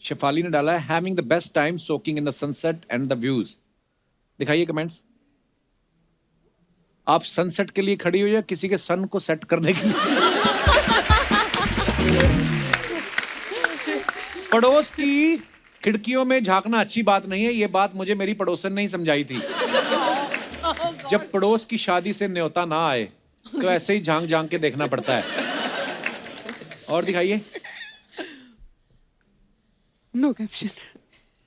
शेफाली ने डाला है having the best time soaking in the sunset and the views. दिखाइए कमेंट्स। आप सनसेट के लिए खड़ी हो या किसी के सन को सेट करने के लिए? पड़ोस की खिड़कियों में झांकना अच्छी बात नहीं है, ये बात मुझे मेरी पड़ोसन ने ही समझाई थी। जब पड़ोस की शादी से न्योता ना आए तो ऐसे ही झांक झांक के देखना पड़ता है। और दिखाइए। No caption.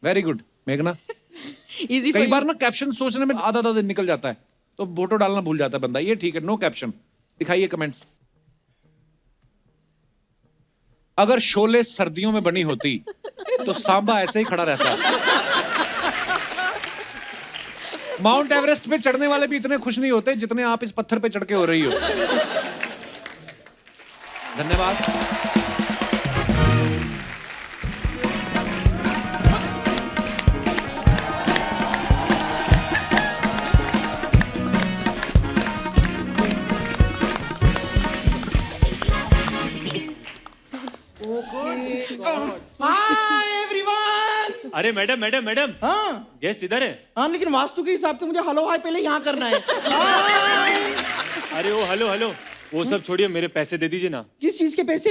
वेरी गुड मेघना। इजी कई बार ना कैप्शन सोचने में आधा आधा दिन निकल जाता है तो फोटो डालना भूल जाता है बंदा। ये ठीक है, नो कैप्शन। दिखाइए कमेंट्स। अगर शोले सर्दियों में बनी होती तो सांबा ऐसे ही खड़ा रहता। माउंट एवरेस्ट पे चढ़ने वाले भी इतने खुश नहीं होते जितने आप इस पत्थर पे चढ़ के हो रही हो। धन्यवाद। Hi everyone. अरे मैडम मैडम मैडम, हाँ गेस्ट इधर है। हाँ, लेकिन वास्तु के हिसाब से मुझे हेलो हाय पहले यहाँ करना है। हाय। अरे वो हेलो हेलो, वो सब छोड़िए, मेरे पैसे दे दीजिए ना। किस चीज के पैसे?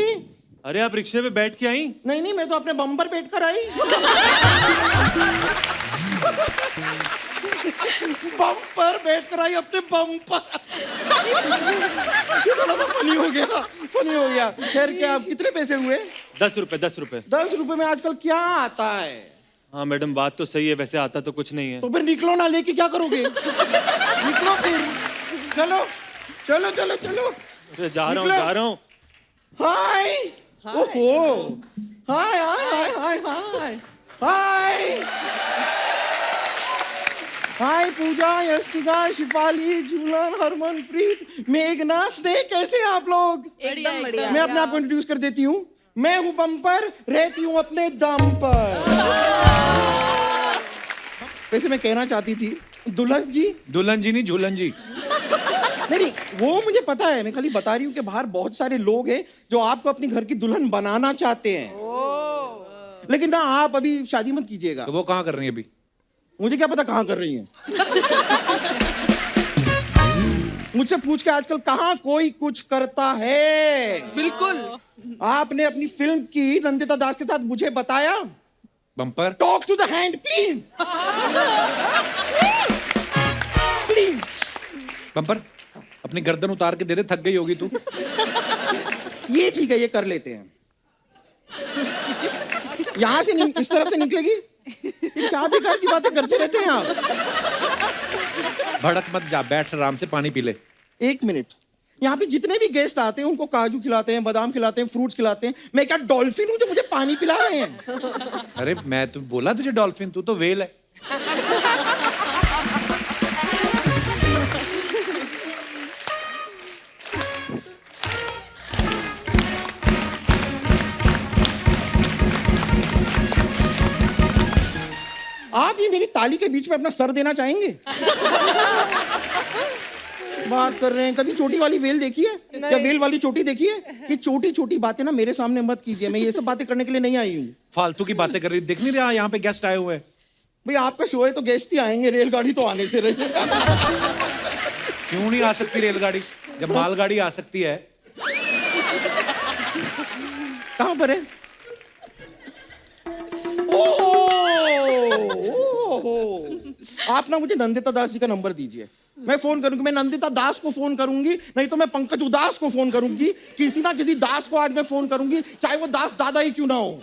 अरे आप रिक्शे पे बैठ के आई? नहीं नहीं, मैं तो अपने बम पर बैठ कर आई। बम पर बैठ कर आई, अपने बम पर। ये थोड़ा सा फनी हो गया, फनी हो गया। खैर, क्या आप कितने पैसे हुए? 10 रुपए 10 रुपए। 10 रुपए में आजकल क्या आता है? हाँ मैडम, बात तो सही है, वैसे आता तो कुछ नहीं है। तो फिर निकलो ना, लेके क्या करोगे? निकलो फिर। चलो चलो चलो चलो। अरे जा रहा हूँ जा रहा हूँ। हाय। ओहो। हाय हाय हाय हाय हाय हाय। पूजा, यस्तिका, शिफाली, झूलन, हरमनप्रीत, मेघना, स्नेह, कैसे हैं आप लोग? एकदम बढ़िया। मैं अपने आप को इंट्रोड्यूस कर देती हूँ। मैं हूँ बम पर, रहती हूँ अपने दम पर। वैसे मैं कहना चाहती थी दुल्हन जी। दुल्हन जी नहीं, झूलन जी। नहीं, वो मुझे पता है। मैं खाली बता रही हूँ कि बाहर बहुत सारे लोग हैं जो आपको अपनी घर की दुल्हन बनाना चाहते हैं। लेकिन ना, आप अभी शादी मत कीजिएगा। तो वो कहाँ कर रही है अभी? मुझे क्या पता कहाँ कर रही हैं। मुझसे पूछ के आजकल कहाँ कोई कुछ करता है। बिल्कुल। आपने अपनी फिल्म की नंदिता दास के साथ मुझे बताया। Bumper. Talk to the hand please. Please. Bumper, अपनी गर्दन उतार के दे दे, थक गई होगी तू। ये ठीक है, ये कर लेते हैं। यहां से इस तरफ से निकलेगी। ये क्या बेकार की बातें करते रहते हैं आप। भड़क मत जा, बैठ आराम से, पानी पी ले। 1 मिनट। यहाँ पे जितने भी गेस्ट आते हैं उनको काजू खिलाते हैं, बादाम खिलाते हैं, फ्रूट्स खिलाते हैं। मैं क्या डॉल्फिन हूँ जो मुझे पानी पिला रहे हैं? अरे मैं तो बोला तुझे डॉल्फिन, तू तो वेल है। आप ये मेरी ताली के बीच में अपना सर देना चाहेंगे? बात कर रहे हैं। कभी चोटी वाली वेल देखी है या वेल वाली चोटी देखी है? ये छोटी छोटी बातें ना मेरे सामने मत कीजिए। मैं ये सब बातें करने के लिए नहीं आई हूँ। फालतू की बातें कर रही, दिख नहीं रहा यहाँ पे गेस्ट आए हुए हैं? भाई आपका शो है तो गेस्ट ही आएंगे, रेलगाड़ी तो आने से रही। क्यों नहीं आ सकती रेलगाड़ी जब मालगाड़ी आ सकती है? कहाँ पर है? आप ना मुझे नंदिता दास जी का नंबर दीजिए, मैं फोन करूंगी। मैं नंदिता दास को फोन करूंगी, नहीं तो मैं पंकज उदास को फोन करूंगी। किसी ना किसी दास को आज मैं फोन करूंगी, चाहे वो दास दादा ही क्यों ना हो।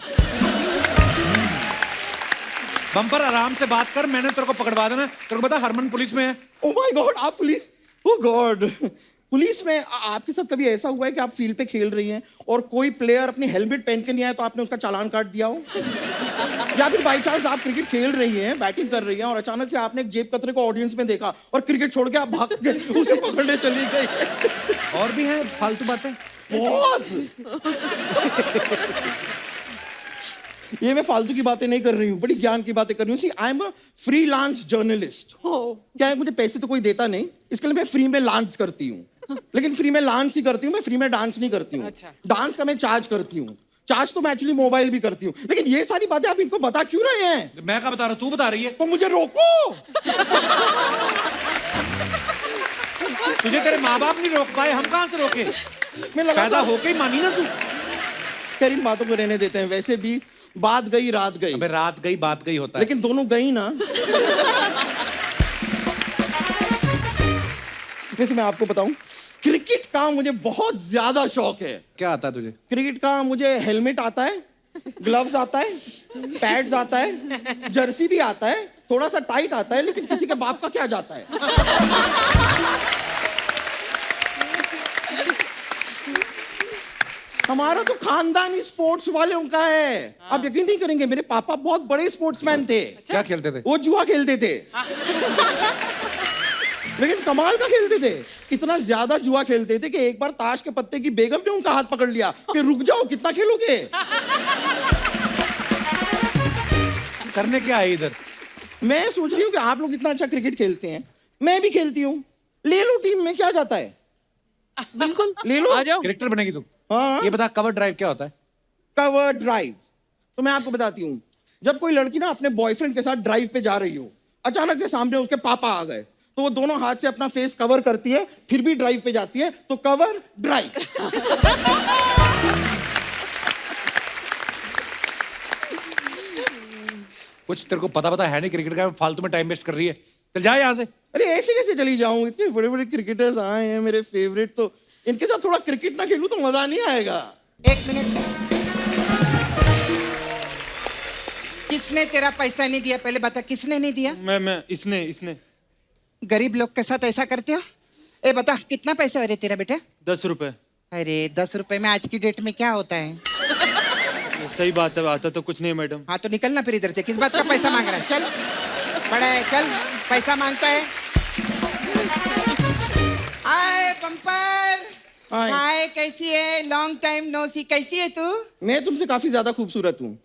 बम्पर आराम से बात कर, मैंने तेरे को पकड़वा देना। तेरे को पता हरमन पुलिस में है। ओ माय गॉड, आप पुलिस? ओ गॉड, पुलिस में? आपके साथ कभी ऐसा हुआ है कि आप फील्ड पे खेल रही हैं और कोई प्लेयर अपनी हेलमेट पहन के नहीं आया तो आपने उसका चालान काट दिया हो? या फिर बाई चांस आप क्रिकेट खेल रही हैं, बैटिंग कर रही हैं और अचानक से आपने एक जेब कतरे को ऑडियंस में देखा और क्रिकेट छोड़ के आप भाग के उसे पकड़ने चली गई? और भी हैं फालतू बातें बहुत। ये मैं फालतू की बातें नहीं कर रही हूँ, बड़ी ज्ञान की बातें कर रही हूँ। See I am a freelance journalist. क्या है, मुझे पैसे तो कोई देता नहीं, इसके लिए मैं फ्री में लांच करती हूँ। लेकिन फ्री में लांच ही करती हूँ, मैं फ्री में डांस नहीं करती हूँ। डांस का मैं चार्ज करती हूँ। चार्ज तो मैं एक्चुअली मोबाइल भी करती हूँ। लेकिन ये सारी बातें आप इनको बता क्यों रहे हैं? मैं क्या बता रहा हूँ, तू बता रही है। तो मुझे रोको। तुझे तेरे माँ बाप नहीं रोक पाए, हम कहाँ से रोके? मैं पैदा होके ही मानी ना तू। खैर, इन बातों को रहने देते हैं। वैसे भी बात गई रात गई। अबे रात गई बात गई होता है। लेकिन दोनों गई ना। वैसे मैं आपको बताऊं, क्रिकेट का मुझे बहुत ज्यादा शौक है। क्या आता है तुझे? क्रिकेट का मुझे हेलमेट आता है, ग्लव्स आता है, पैड्स आता है, जर्सी भी आता है, थोड़ा सा टाइट आता है, लेकिन किसी के बाप का क्या जाता है। हमारा तो खानदानी स्पोर्ट्स वालों का है। आप यकीन नहीं करेंगे, मेरे पापा बहुत बड़े स्पोर्ट्समैन थे। क्या खेलते थे? वो जुआ खेलते थे, लेकिन कमाल का खेलते थे। इतना ज्यादा जुआ खेलते थे कि एक बार ताश के पत्ते की बेगम ने उनका हाथ पकड़ लिया कि रुक जाओ, कितना खेलोगे। करने क्या है इधर? मैं सोच रही हूँ कि आप लोग इतना अच्छा क्रिकेट खेलते हैं, मैं भी खेलती हूँ, ले लो टीम में, क्या जाता है। बिल्कुल ले लो, आ जाओ। क्रिकेटर बनेगी तू? हाँ। ये बता, कवर ड्राइव क्या होता है? कवर ड्राइव तो मैं आपको बताती हूँ। जब कोई लड़की ना अपने बॉयफ्रेंड के साथ ड्राइव पे जा रही हो, अचानक से सामने उसके पापा आ गए, तो वो दोनों हाथ से अपना फेस कवर करती है, फिर भी ड्राइव पे जाती है, तो कवर ड्राइव। कुछ तेरे को पता है नहीं क्रिकेट का, फालतू में टाइम वेस्ट कर रही है। चल जा यहाँ से। अरे ऐसे कैसे चली जाऊं, इतने बड़े बड़े क्रिकेटर्स आए हैं मेरे फेवरेट, तो इनके साथ थोड़ा क्रिकेट ना खेलूं तो मजा नहीं आएगा। एक मिनट, किसने तेरा पैसा नहीं दिया, पहले बता, किसने नहीं दिया? मैं इसने गरीब लोग के साथ ऐसा करते हो? ए बता, कितना पैसा है रे तेरा बेटा? 10 रुपए। अरे 10 रुपए में आज की डेट में क्या होता है? सही बात है, आता तो कुछ नहीं मैडम। हाँ तो निकलना फिर इधर से, किस बात का पैसा मांग रहा है? चल बड़ा है, चल पैसा मांगता है। हाय पंपर, हाय। हाय कैसी है? लॉन्ग टाइम नो सी, कैसी है तू? मैं तुमसे काफी ज्यादा खूबसूरत हूँ।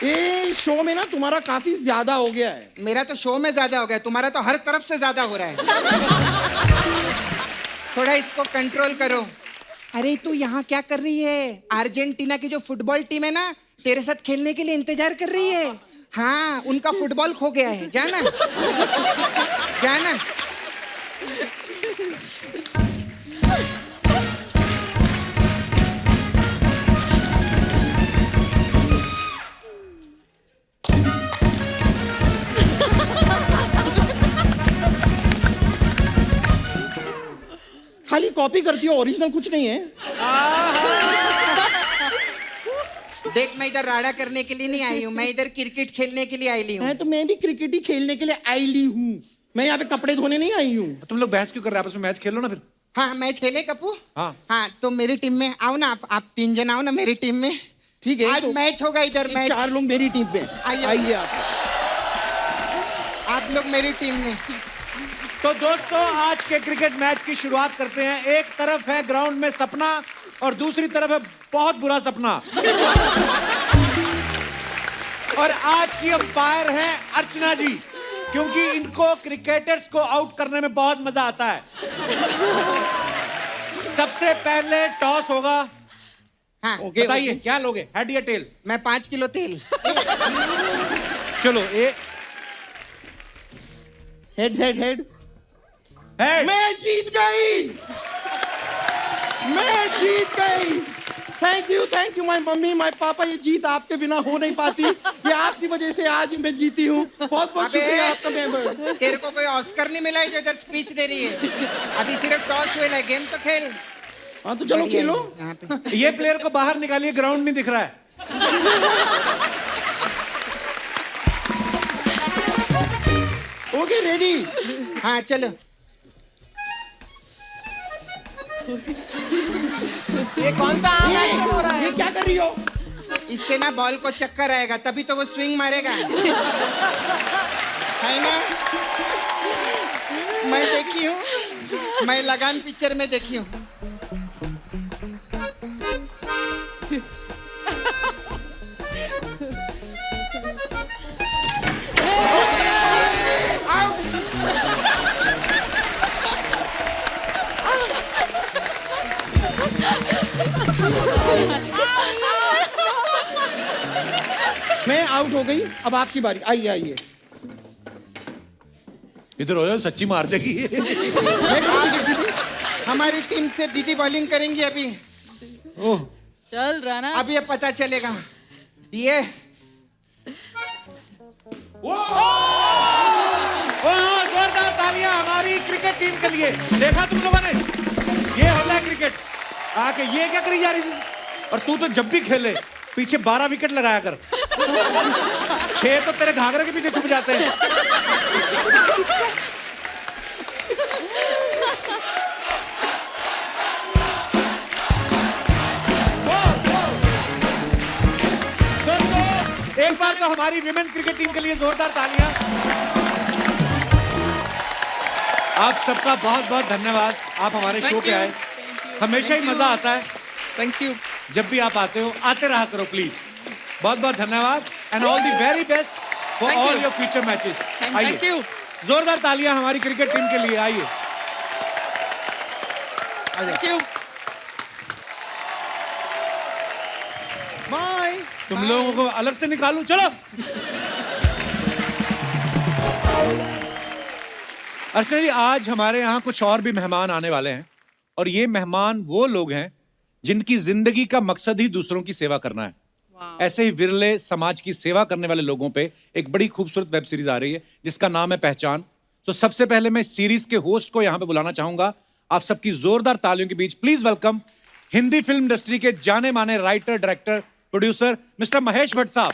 ये शो में ना तुम्हारा काफी ज्यादा हो गया है। मेरा तो शो में ज्यादा हो गया, तुम्हारा तो हर तरफ से ज्यादा हो रहा है। थोड़ा इसको कंट्रोल करो। अरे तू यहाँ क्या कर रही है? अर्जेंटीना की जो फुटबॉल टीम है ना, तेरे साथ खेलने के लिए इंतजार कर रही है। हाँ, उनका फुटबॉल खो गया है, जाना जाना। खाली कॉपी करती हो, ओरिजिनल कुछ नहीं है। देख, मैं इधर राडा करने के लिए नहीं आई हूँ, मैं इधर क्रिकेट खेलने के लिए आई हूँ। तो मैं भी क्रिकेट ही खेलने के लिए आई हूँ, मैं यहाँ पे कपड़े धोने नहीं आई हूँ। तुम लोग बहस क्यों कर रहे हैं आपस में? मैच खेल लो ना फिर। हाँ मैच खेले कप्पू? हाँ। हाँ तो मेरी टीम में आओ ना, आप 3 जन आओ ना मेरी टीम में। ठीक है, आज तो मैच होगा इधर, मैच। 4 लोग मेरी टीम में, आइए आप लोग मेरी टीम में। तो दोस्तों, आज के क्रिकेट मैच की शुरुआत करते हैं। एक तरफ है ग्राउंड में सपना और दूसरी तरफ है बहुत बुरा सपना। और आज की अंपायर है अर्चना जी, क्योंकि इनको क्रिकेटर्स को आउट करने में बहुत मजा आता है। सबसे पहले टॉस होगा। हाँ बताइए क्या लोगे, हेड या टेल? मैं 5 किलो तेल। चलो हेड हेड हेड हेड। मैं जीत गई, मैं जीत गई। Thank you my mummy, my पापा। ये जीत आपके बिना हो नहीं पाती, ये आपकी वजह से आज मैं जीती हूँ। बहुत बहुत शुक्रिया आपका मेंबर। तेरे को कोई ऑस्कर नहीं मिला है जो इधर स्पीच दे रही है? अभी सिर्फ टॉस हुआ है, गेम तो खेल। हाँ तो चलो खेलो। यहाँ पे ये प्लेयर को बाहर निकालिए, ग्राउंड नहीं दिख रहा है। Okay ready? हाँ चलो। ये कौन सा आम एक्शन हो रहा है? ये क्या कर रही हो? इससे ना बॉल को चक्कर आएगा, तभी तो वो स्विंग मारेगा, है ना? मैं देखी हूँ, मैं लगान पिक्चर में देखी हूँ। मैं आउट हो गई, अब आपकी बारी। आइए आइए। इधर हो जाओ, सच्ची मार देगी। हमारी टीम से दीदी बॉलिंग करेंगी अभी। चल राणा, अब ये पता चलेगा। ये जोरदार जोरदार तालियां हमारी क्रिकेट टीम के लिए। देखा तुम लोगों ने, ये होता है क्रिकेट। आके ये क्या करी जा रही थी? और तू तो जब भी खेले पीछे 12 विकेट लगाया कर। 6 तो तेरे घाघरे के पीछे छुप जाते हैं। दोस्तों, एक बार तो हमारी विमेन क्रिकेट टीम के लिए जोरदार तालियां। आप सबका बहुत बहुत धन्यवाद, आप हमारे शो पे आए। हमेशा ही मजा आता है। Thank you. जब भी आप आते हो, आते रहा करो प्लीज। बहुत बहुत धन्यवाद and all the very best for Thank all you. Your future matches. Thank you. जोरदार तालियां हमारी क्रिकेट टीम के लिए। आइए। Thank you. बाय। तुम लोगों को अलग से निकालूं, चलो। अर्चना जी, आज हमारे यहाँ कुछ और भी मेहमान आने वाले हैं और ये मेहमान वो लोग हैं जिनकी जिंदगी का मकसद ही दूसरों की सेवा करना है। ऐसे ही विरले समाज की सेवा करने वाले लोगों पे एक बड़ी खूबसूरत वेब सीरीज आ रही है जिसका नाम है पहचान। तो सबसे पहले मैं इस सीरीज के होस्ट को यहाँ पे बुलाना चाहूंगा। आप सबकी जोरदार तालियों के बीच please welcome Hindi film industry के जाने माने writer, director, producer mister Mahesh Bhatt साहब।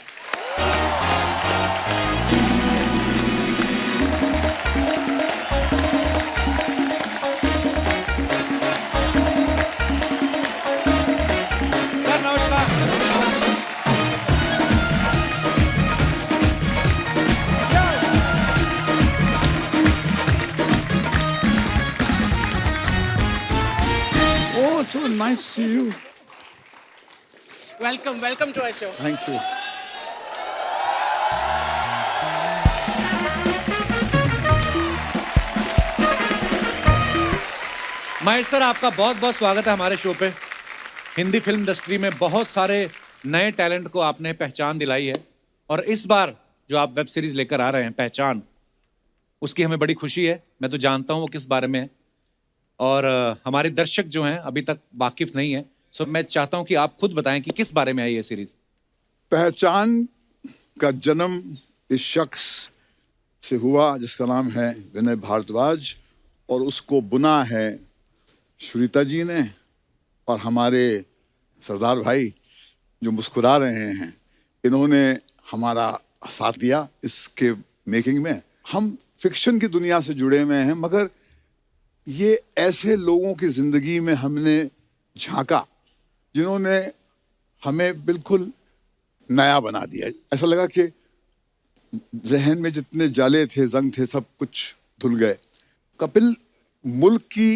सर नमस्कार। Oh, so nice to see you. Welcome welcome to our show. Thank you. Mahesh sir, आपका बहुत बहुत स्वागत है हमारे शो पे। हिंदी फिल्म इंडस्ट्री में बहुत सारे नए टैलेंट को आपने पहचान दिलाई है और इस बार जो आप वेब सीरीज लेकर आ रहे हैं पहचान, उसकी हमें बड़ी खुशी है। मैं तो जानता हूँ वो किस बारे में है और हमारे दर्शक जो हैं अभी तक वाकिफ नहीं है। सो मैं चाहता हूँ कि आप खुद बताएं कि किस बारे में है ये सीरीज। पहचान का जन्म इस शख्स से हुआ जिसका नाम है विनय भारद्वाज और उसको बुना है श्रीता जी ने और हमारे सरदार भाई जो मुस्कुरा रहे हैं, इन्होंने हमारा साथ दिया इसके मेकिंग में। हम फिक्शन की दुनिया से जुड़े हुए हैं मगर ये ऐसे लोगों की जिंदगी में हमने झांका जिन्होंने हमें बिल्कुल नया बना दिया। ऐसा लगा कि जहन में जितने जाले थे, जंग थे, सब कुछ धुल गए। कपिल, मुल्क की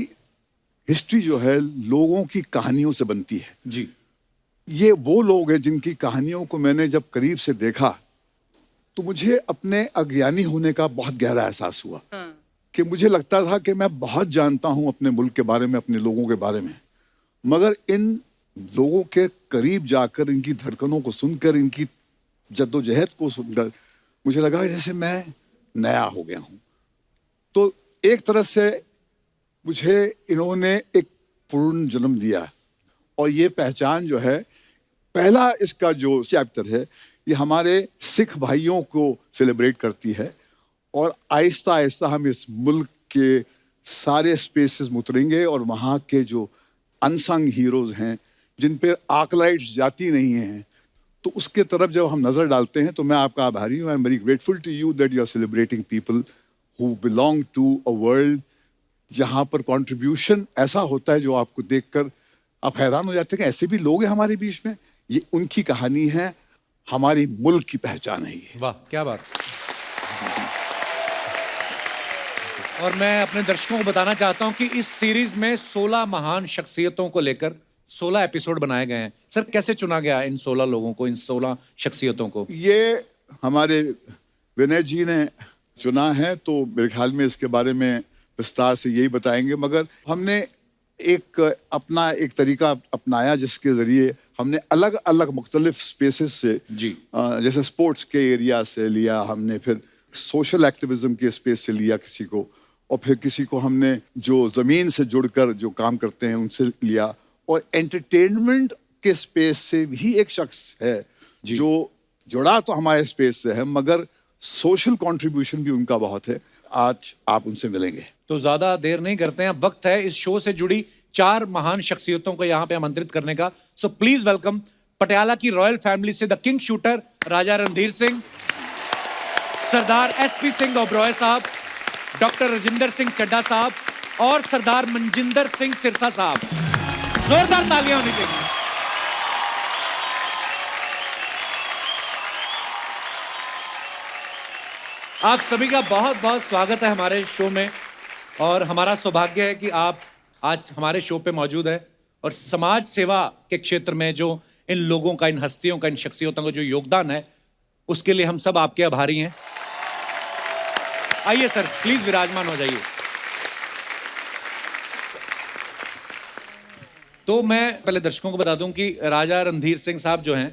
हिस्ट्री जो है लोगों की कहानियों से बनती है जी। ये वो लोग हैं जिनकी कहानियों को मैंने जब करीब से देखा तो मुझे अपने अज्ञानी होने का बहुत गहरा एहसास हुआ कि मुझे लगता था कि मैं बहुत जानता हूं अपने मुल्क के बारे में, अपने लोगों के बारे में, मगर इन लोगों के करीब जाकर, इनकी धड़कनों को सुनकर, इनकी जद्दोजहद को सुनकर मुझे लगा जैसे मैं नया हो गया हूं। तो एक तरह से मुझे इन्होंने एक पूर्ण जन्म दिया और ये पहचान जो है, पहला इसका जो चैप्टर है ये हमारे सिख भाइयों को सेलिब्रेट करती है और आहिस्ता आहिस्ता हम इस मुल्क के सारे स्पेसेस में उतरेंगे और वहाँ के जो अनसंग हीरोज हैं जिन पे आर्कलाइट्स जाती नहीं हैं, तो उसके तरफ जब हम नज़र डालते हैं तो मैं आपका आभारी हूँ। I am very grateful to you that you are celebrating people who belong to a world जहाँ पर कंट्रीब्यूशन ऐसा होता है जो आपको देखकर आप हैरान हो जाते हैं कि ऐसे भी लोग हैं हमारे बीच में। ये उनकी कहानी है, हमारी मुल्क की पहचान है ये। वाह, क्या बात। और मैं अपने दर्शकों को बताना चाहता हूं कि इस सीरीज में 16 महान शख्सियतों को लेकर 16 एपिसोड बनाए गए हैं। सर, कैसे चुना गया इन 16 लोगों को, इन 16 शख्सियतों को? ये हमारे विनय जी ने चुना है, तो मेरे ख्याल में इसके बारे में विस्तार से यही बताएंगे, मगर हमने एक अपना एक तरीका अपनाया जिसके ज़रिए हमने अलग अलग मुख्तलिफ स्पेसेस से जी, जैसे स्पोर्ट्स के एरिया से लिया हमने, फिर सोशल एक्टिविज्म के स्पेस से लिया किसी को, और फिर किसी को हमने जो ज़मीन से जुड़कर जो काम करते हैं उनसे लिया, और एंटरटेनमेंट के स्पेस से भी एक शख्स है जो जुड़ा तो हमारे स्पेस से है मगर सोशल कंट्रीब्यूशन भी उनका बहुत है। आज आप उनसे मिलेंगे। तो ज्यादा देर नहीं करते हैं, वक्त है इस शो से जुड़ी 4 महान शख्सियतों को यहाँ पे आमंत्रित करने का। सो प्लीज वेलकम पटियाला की रॉयल फैमिली से the king shooter Raja Randhir Singh, Sardar SP Singh Oberoi साहब, डॉक्टर राजिंदर सिंह चड्ढा साहब और सरदार मनजिंदर सिंह सिरसा साहब। जोरदार तालियां होनी चाहिए। आप सभी का बहुत बहुत स्वागत है हमारे शो में, और हमारा सौभाग्य है कि आप आज हमारे शो पे मौजूद है। और समाज सेवा के क्षेत्र में जो इन लोगों का, इन हस्तियों का, इन शख्सियतों का जो योगदान है, उसके लिए हम सब आपके आभारी हैं। आइए सर, प्लीज विराजमान हो जाइए। तो मैं पहले दर्शकों को बता दूं कि राजा रणधीर सिंह साहब जो हैं,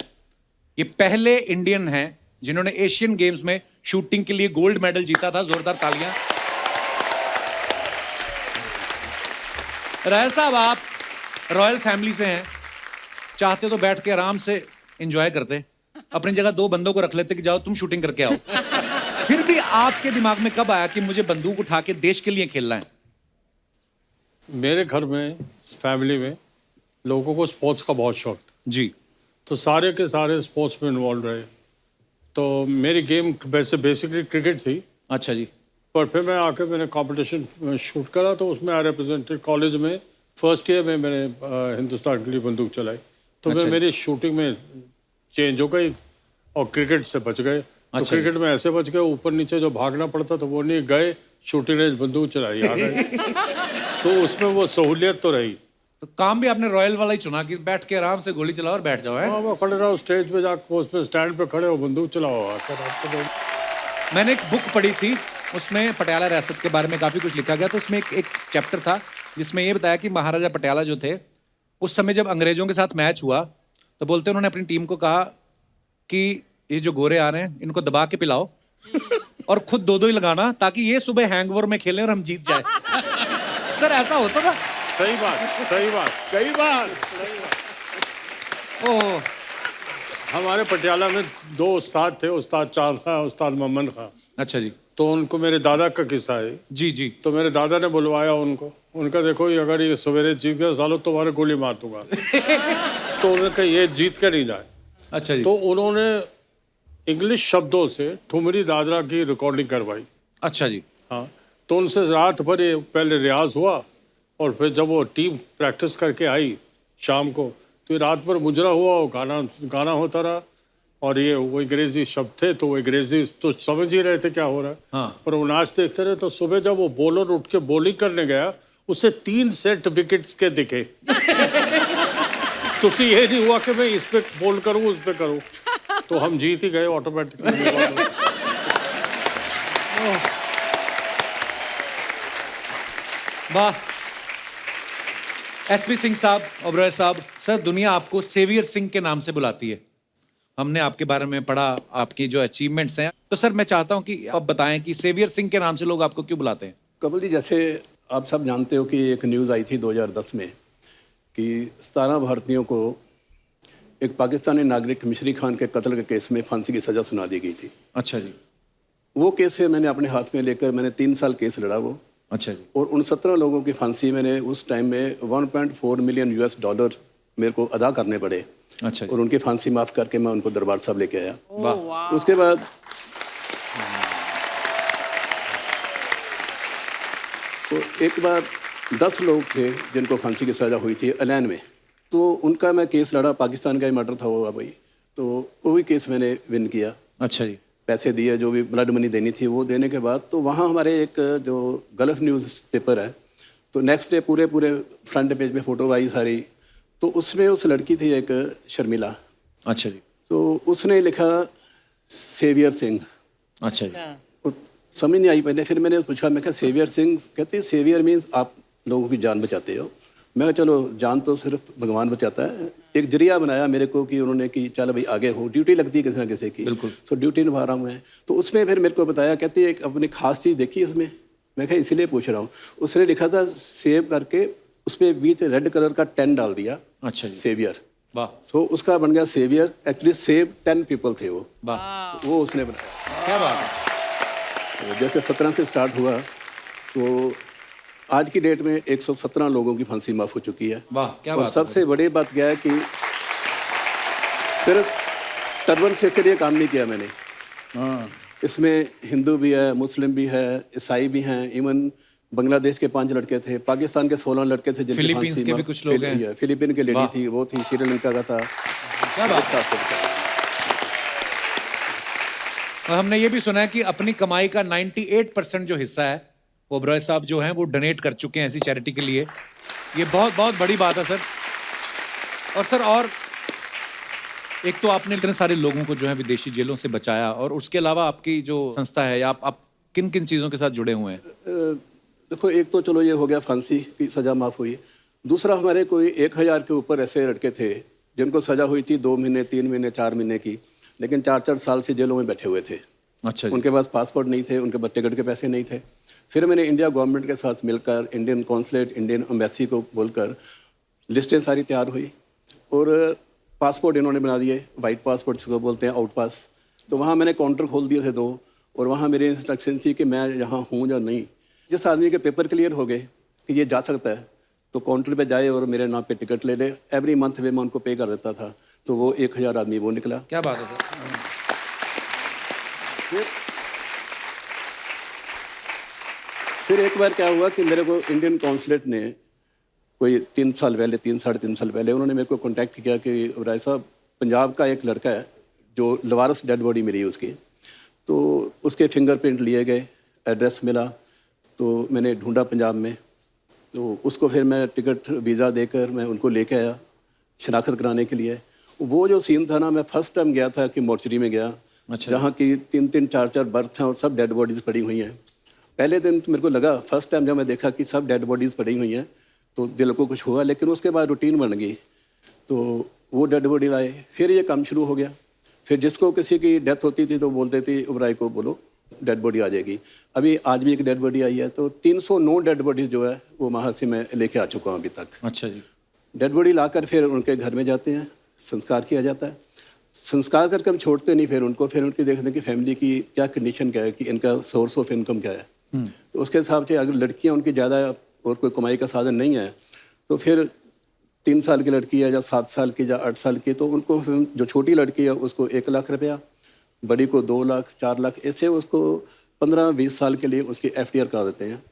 ये पहले इंडियन हैं जिन्होंने एशियन गेम्स में शूटिंग के लिए गोल्ड मेडल जीता था। जोरदार तालियां। राय साहब, आप रॉयल फैमिली से हैं, चाहते तो बैठ के आराम से एंजॉय करते, अपनी जगह 2 बंदों को रख लेते कि जाओ तुम शूटिंग करके आओ। फिर भी आपके दिमाग में कब आया कि मुझे बंदूक उठा के देश के लिए खेलना है? मेरे घर में, फैमिली में लोगों को स्पोर्ट्स का बहुत शौक था जी, तो सारे के सारे स्पोर्ट्स में इन्वॉल्व रहे। तो मेरी गेम वैसे बेसिकली क्रिकेट थी। अच्छा जी। पर फिर मैं आके मैंने कंपटीशन शूट करा, तो उसमें आई रिप्रेजेंटेड कॉलेज में फर्स्ट ईयर में मैंने हिंदुस्तान के लिए बंदूक चलाई। तो अच्छा मैं मेरी शूटिंग में चेंज हो गई और क्रिकेट से बच गए। तो अच्छा क्रिकेट में ऐसे बच गए, ऊपर नीचे जो भागना पड़ता था वो नहीं, गए शूटिंग रेंज, बंदूक चलाई, आ गए। सो उसमें वो सहूलियत तो रही। तो काम भी आपने रॉयल वाला ही चुना कि बैठ के आराम से गोली चलाओ और बैठ जाओ, है? हाँ, मैं खड़े रहो स्टेज पे जाकर, उस पे स्टैंड पे खड़े हो, बंदूक चलाओ। मैंने एक बुक पढ़ी थी, उसमें पटियाला रियासत के बारे में काफ़ी कुछ लिखा गया। तो उसमें एक चैप्टर था जिसमें ये बताया कि महाराजा पटियाला जो थे, उस समय जब अंग्रेजों के साथ मैच हुआ तो बोलते उन्होंने अपनी टीम को कहा कि ये जो गोरे आ रहे हैं इनको दबा के पिलाओ और खुद 2-2 ही लगाना, ताकि ये सुबह हैंगओवर में खेलें और हम जीत जाए। सर ऐसा होता था? सही बात, सही बात, कई बार ओह, हमारे पटियाला में 2 उस्ताद थे, उस्ताद चांद खां, उस्ताद मोहम्मद खां। अच्छा जी। तो उनको मेरे दादा का किस्सा है। जी जी। तो मेरे दादा ने बुलवाया उनको, उनका देखो ये अगर ये सवेरे जीत गया सालो तुम्हारे गोली मार दूंगा। तो उन्होंने कहा ये जीत के नहीं जाए। अच्छा जी। तो उन्होंने इंग्लिश शब्दों से ठुमरी दादरा की रिकॉर्डिंग करवाई। अच्छा जी। हाँ, तो उनसे रात भर ये पहले रियाज हुआ, और फिर जब वो टीम प्रैक्टिस करके आई शाम को, तो ये रात भर मुजरा हुआ, वो गाना होता रहा। और ये वो अंग्रेजी शब्द थे, तो वो अंग्रेजी तो समझ ही रहे थे क्या हो रहा है। हाँ। पर वो नाच देखते रहे। तो सुबह जब वो बॉलर उठ के बॉलिंग करने गया, उसे 3 सेट विकेट्स के दिखे। तो उसे ये नहीं हुआ कि मैं इस पे बॉल करूँ, उस पे करूँ। तो हम जीत ही गए ऑटोमेटिकली। वाह। SP सिंह साहब, ओबरॉय साहब, सर दुनिया आपको सेवियर सिंह के नाम से बुलाती है। हमने आपके बारे में पढ़ा, आपकी जो अचीवमेंट्स हैं। तो सर मैं चाहता हूं कि आप बताएं कि सेवियर सिंह के नाम से लोग आपको क्यों बुलाते हैं? कपिल जी, जैसे आप सब जानते हो कि एक न्यूज़ आई थी 2010 में कि 17 भारतीयों को एक पाकिस्तानी नागरिक मिशरी खान के कत्ल के केस में फांसी की सज़ा सुना दी गई थी। अच्छा जी। वो केस है मैंने अपने हाथ में लेकर मैंने 3 साल केस लड़ा वो। अच्छा जी। और उन 17 लोगों की फांसी मैंने उस टाइम में $1.4 मिलियन मेरे को अदा करने पड़े। अच्छा जी। और उनकी फांसी माफ़ करके मैं उनको दरबार साहब लेके आया। वाह। उसके बाद तो एक बार 10 लोग थे जिनको फांसी की सज़ा हुई थी अलैन में, तो उनका मैं केस लड़ा। पाकिस्तान का ही मर्डर था वो भाई, तो वो भी केस मैंने विन किया। अच्छा जी। पैसे दिए, जो भी ब्लड मनी देनी थी वो देने के बाद तो वहाँ हमारे एक जो गल्फ न्यूज़ पेपर है, तो नेक्स्ट डे पूरे फ्रंट पेज पे फ़ोटो आई सारी। तो उसमें उस लड़की थी एक शर्मिला। अच्छा जी। तो उसने लिखा सेवियर सिंह। अच्छा जी। तो समझ नहीं आई पहले, फिर मैंने पूछा, मैं कहा सेवियर सिंह, कहते सेवियर मीन्स आप लोगों की जान बचाते हो। मैं कहा चलो जान तो सिर्फ भगवान बचाता है। एक जरिया बनाया मेरे को कि उन्होंने कि चल भाई आगे हो, ड्यूटी लगती है किसी ना किसी की। बिल्कुल। सो ड्यूटी निभा रहा हूँ मैं। तो उसमें फिर मेरे को बताया, कहती है एक अपनी खास चीज़ देखी इसमें। मैं कहा इसीलिए पूछ रहा हूँ। उसने लिखा था सेव करके, उसमें बीच रेड कलर का 10 डाल दिया। अच्छा जी। सेवियर। वाह। सो उसका बन गया सेवियर। एक्चुअली सेव 10 पीपल थे वो। वाह। वो उसने बनाया। क्या बात है। तो जैसे 17 से स्टार्ट हुआ तो आज की डेट में 117 लोगों की फांसी माफ़ हो चुकी है। वाह, क्या और बात है। सबसे बड़ी बात क्या है कि सिर्फ टर्बन से के लिए काम नहीं किया मैंने। इसमें हिंदू भी है, मुस्लिम भी है, ईसाई भी हैं, इवन बांग्लादेश के 5 लड़के थे, पाकिस्तान के 16 लड़के थे जिनकी फिलीपींस फांसी के भी कुछ लोग हैं। फिलीपीन की लेडी वाह। थी, वो थी, श्रीलंका का था। क्या बात है। और हमने ये भी सुना है कि अपनी कमाई का 98% जो हिस्सा है वो ओबरॉय साहब जो हैं वो डोनेट कर चुके हैं ऐसी चैरिटी के लिए। ये बहुत बहुत बड़ी बात है सर। और सर, और एक तो आपने इतने सारे लोगों को जो है विदेशी जेलों से बचाया, और उसके अलावा आपकी जो संस्था है, या आप किन किन चीज़ों के साथ जुड़े हुए हैं? देखो, एक तो चलो ये हो गया, फांसी की सज़ा माफ़ हुई। दूसरा, हमारे कोई 1000 के ऊपर ऐसे लड़के थे जिनको सज़ा हुई थी 2 महीने, 3 महीने, 4 महीने की, लेकिन 4-4 साल से जेलों में बैठे हुए थे। अच्छा जी। उनके पास पासपोर्ट नहीं थे, उनके पास टिकट के पैसे नहीं थे। फिर मैंने इंडिया गवर्नमेंट के साथ मिलकर इंडियन कॉन्सुलेट, इंडियन एम्बेसी को बोलकर लिस्टें सारी तैयार हुई और पासपोर्ट इन्होंने बना दिए, वाइट पासपोर्ट जिसको बोलते हैं, आउट पास। तो वहाँ मैंने काउंटर खोल दिए थे 2, और वहाँ मेरी इंस्ट्रक्शन थी कि मैं यहाँ हूँ या नहीं। जिस आदमी के पेपर क्लियर हो गए कि ये जा सकता है तो काउंटर पे जाए और मेरे नाम पे टिकट ले ले। एवरी मंथ वे मैं उनको पे कर देता था, तो वो 1000 आदमी वो निकला। क्या बात है सर। फिर एक बार क्या हुआ कि मेरे को इंडियन कॉन्सुलेट ने कोई 3 साल पहले, 3-3.5 साल पहले उन्होंने मेरे को कांटेक्ट किया कि राय साहब, पंजाब का एक लड़का है जो लवारस डेड बॉडी मिली उसकी, तो उसके फिंगरप्रिंट लिए गए, एड्रेस मिला, तो मैंने ढूंढा पंजाब में, तो उसको फिर मैं टिकट वीज़ा देकर मैं उनको लेके आया शनाख्त कराने के लिए। वो जो सीन था ना, मैं फर्स्ट टाइम गया था कि मोर्चरी में गया, जहाँ की 3-3, 4-4 बर्थ हैं और सब डेड बॉडीज़ पड़ी हुई हैं। पहले दिन तो मेरे को लगा, फर्स्ट टाइम जब मैं देखा कि सब डेड बॉडीज़ पड़ी हुई हैं तो दिल को कुछ हुआ, लेकिन उसके बाद रूटीन बन गई, तो वो डेड बॉडी लाए, फिर ये काम शुरू हो गया। फिर जिसको किसी की डेथ होती थी तो बोलते थे ओबराय को बोलो डेड बॉडी आ जाएगी। अभी आज भी एक डेड बॉडी आई है, तो 309 डेड बॉडीज जो है वो वहाँ से मैं लेके आ चुका हूँ अभी तक। अच्छा जी। डेड बॉडी लाकर फिर उनके घर में जाते हैं, संस्कार किया जाता है। संस्कार करके हम छोड़ते नहीं, फिर उनकी देखते हैं कि फैमिली की क्या कंडीशन क्या है, कि इनका सोर्स ऑफ इनकम क्या है। तो उसके हिसाब से अगर लड़कियाँ उनकी ज़्यादा और कोई कमाई का साधन नहीं है, तो फिर 3 साल की लड़की है या 7 साल की या 8 साल की, तो उनको जो छोटी लड़की है उसको 1 लाख रुपया, बड़ी को 2 लाख, 4 लाख, ऐसे उसको 15-20 साल के लिए उसकी FDR करा देते हैं।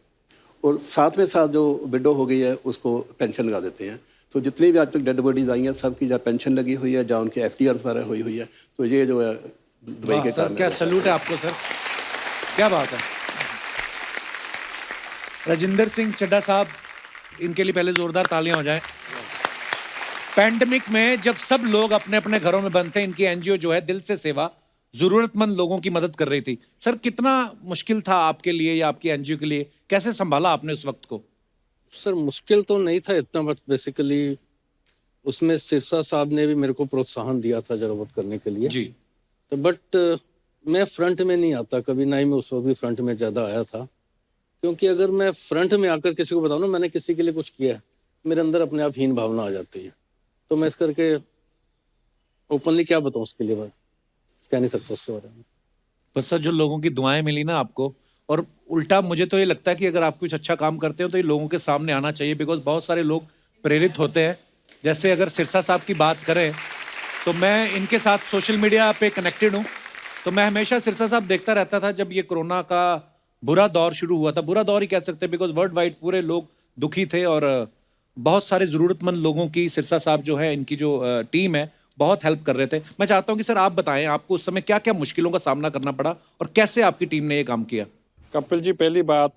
और साथ में साथ जो विडो हो गई है उसको पेंशन लगा देते हैं। तो जितनी भी आज तक डेड बॉडीज आई हैं सबकी जहाँ पेंशन लगी हुई है, जहाँ उनकी FDR वगैरह हुई है। तो ये जो है दुबई के सर, क्या सैल्यूट है आपको सर, क्या बात है। राजिंदर सिंह चड्ढा साहब, इनके लिए पहले जोरदार तालियां हो जाएं। पैंडेमिक में जब सब लोग अपने अपने घरों में बंद थे, इनकी NGO जो है दिल से सेवा जरूरतमंद लोगों की मदद कर रही थी। सर, कितना मुश्किल था आपके लिए या आपकी NGO के लिए, कैसे संभाला आपने उस वक्त को? सर, मुश्किल तो नहीं था इतना, बट बेसिकली उसमें सिरसा साहब ने भी मेरे को प्रोत्साहन दिया था जरूरत करने के लिए जी। तो बट मैं फ्रंट में नहीं आता कभी, ना ही मैं उस वक्त भी फ्रंट में ज़्यादा आया था, क्योंकि अगर मैं फ्रंट में आकर किसी को बताऊँ ना मैंने किसी के लिए कुछ किया है, मेरे अंदर अपने आप हीन भावना आ जाती है। तो मैं इस करके ओपनली क्या बताऊँ उसके लिए, बात कह नहीं सकता उसके बारे में। पर सर, जो लोगों की दुआएं मिली ना आपको, और उल्टा मुझे तो ये लगता है कि अगर आप कुछ अच्छा काम करते हो तो ये लोगों के सामने आना चाहिए, बिकॉज बहुत सारे लोग प्रेरित होते हैं। जैसे अगर सिरसा साहब की बात करें तो मैं इनके साथ सोशल मीडिया पे कनेक्टेड हूँ, तो मैं हमेशा सिरसा साहब देखता रहता था जब ये कोरोना का बुरा दौर शुरू हुआ था। बुरा दौर ही कह सकते हैं, बिकॉज वर्ल्ड वाइड पूरे लोग दुखी थे और बहुत सारे ज़रूरतमंद लोगों की सिरसा साहब जो है, इनकी जो टीम है, बहुत हेल्प कर रहे थे। मैं चाहता हूं कि सर आप बताएं, आपको उस समय क्या क्या मुश्किलों का सामना करना पड़ा और कैसे आपकी टीम ने ये काम किया? कपिल जी, पहली बात,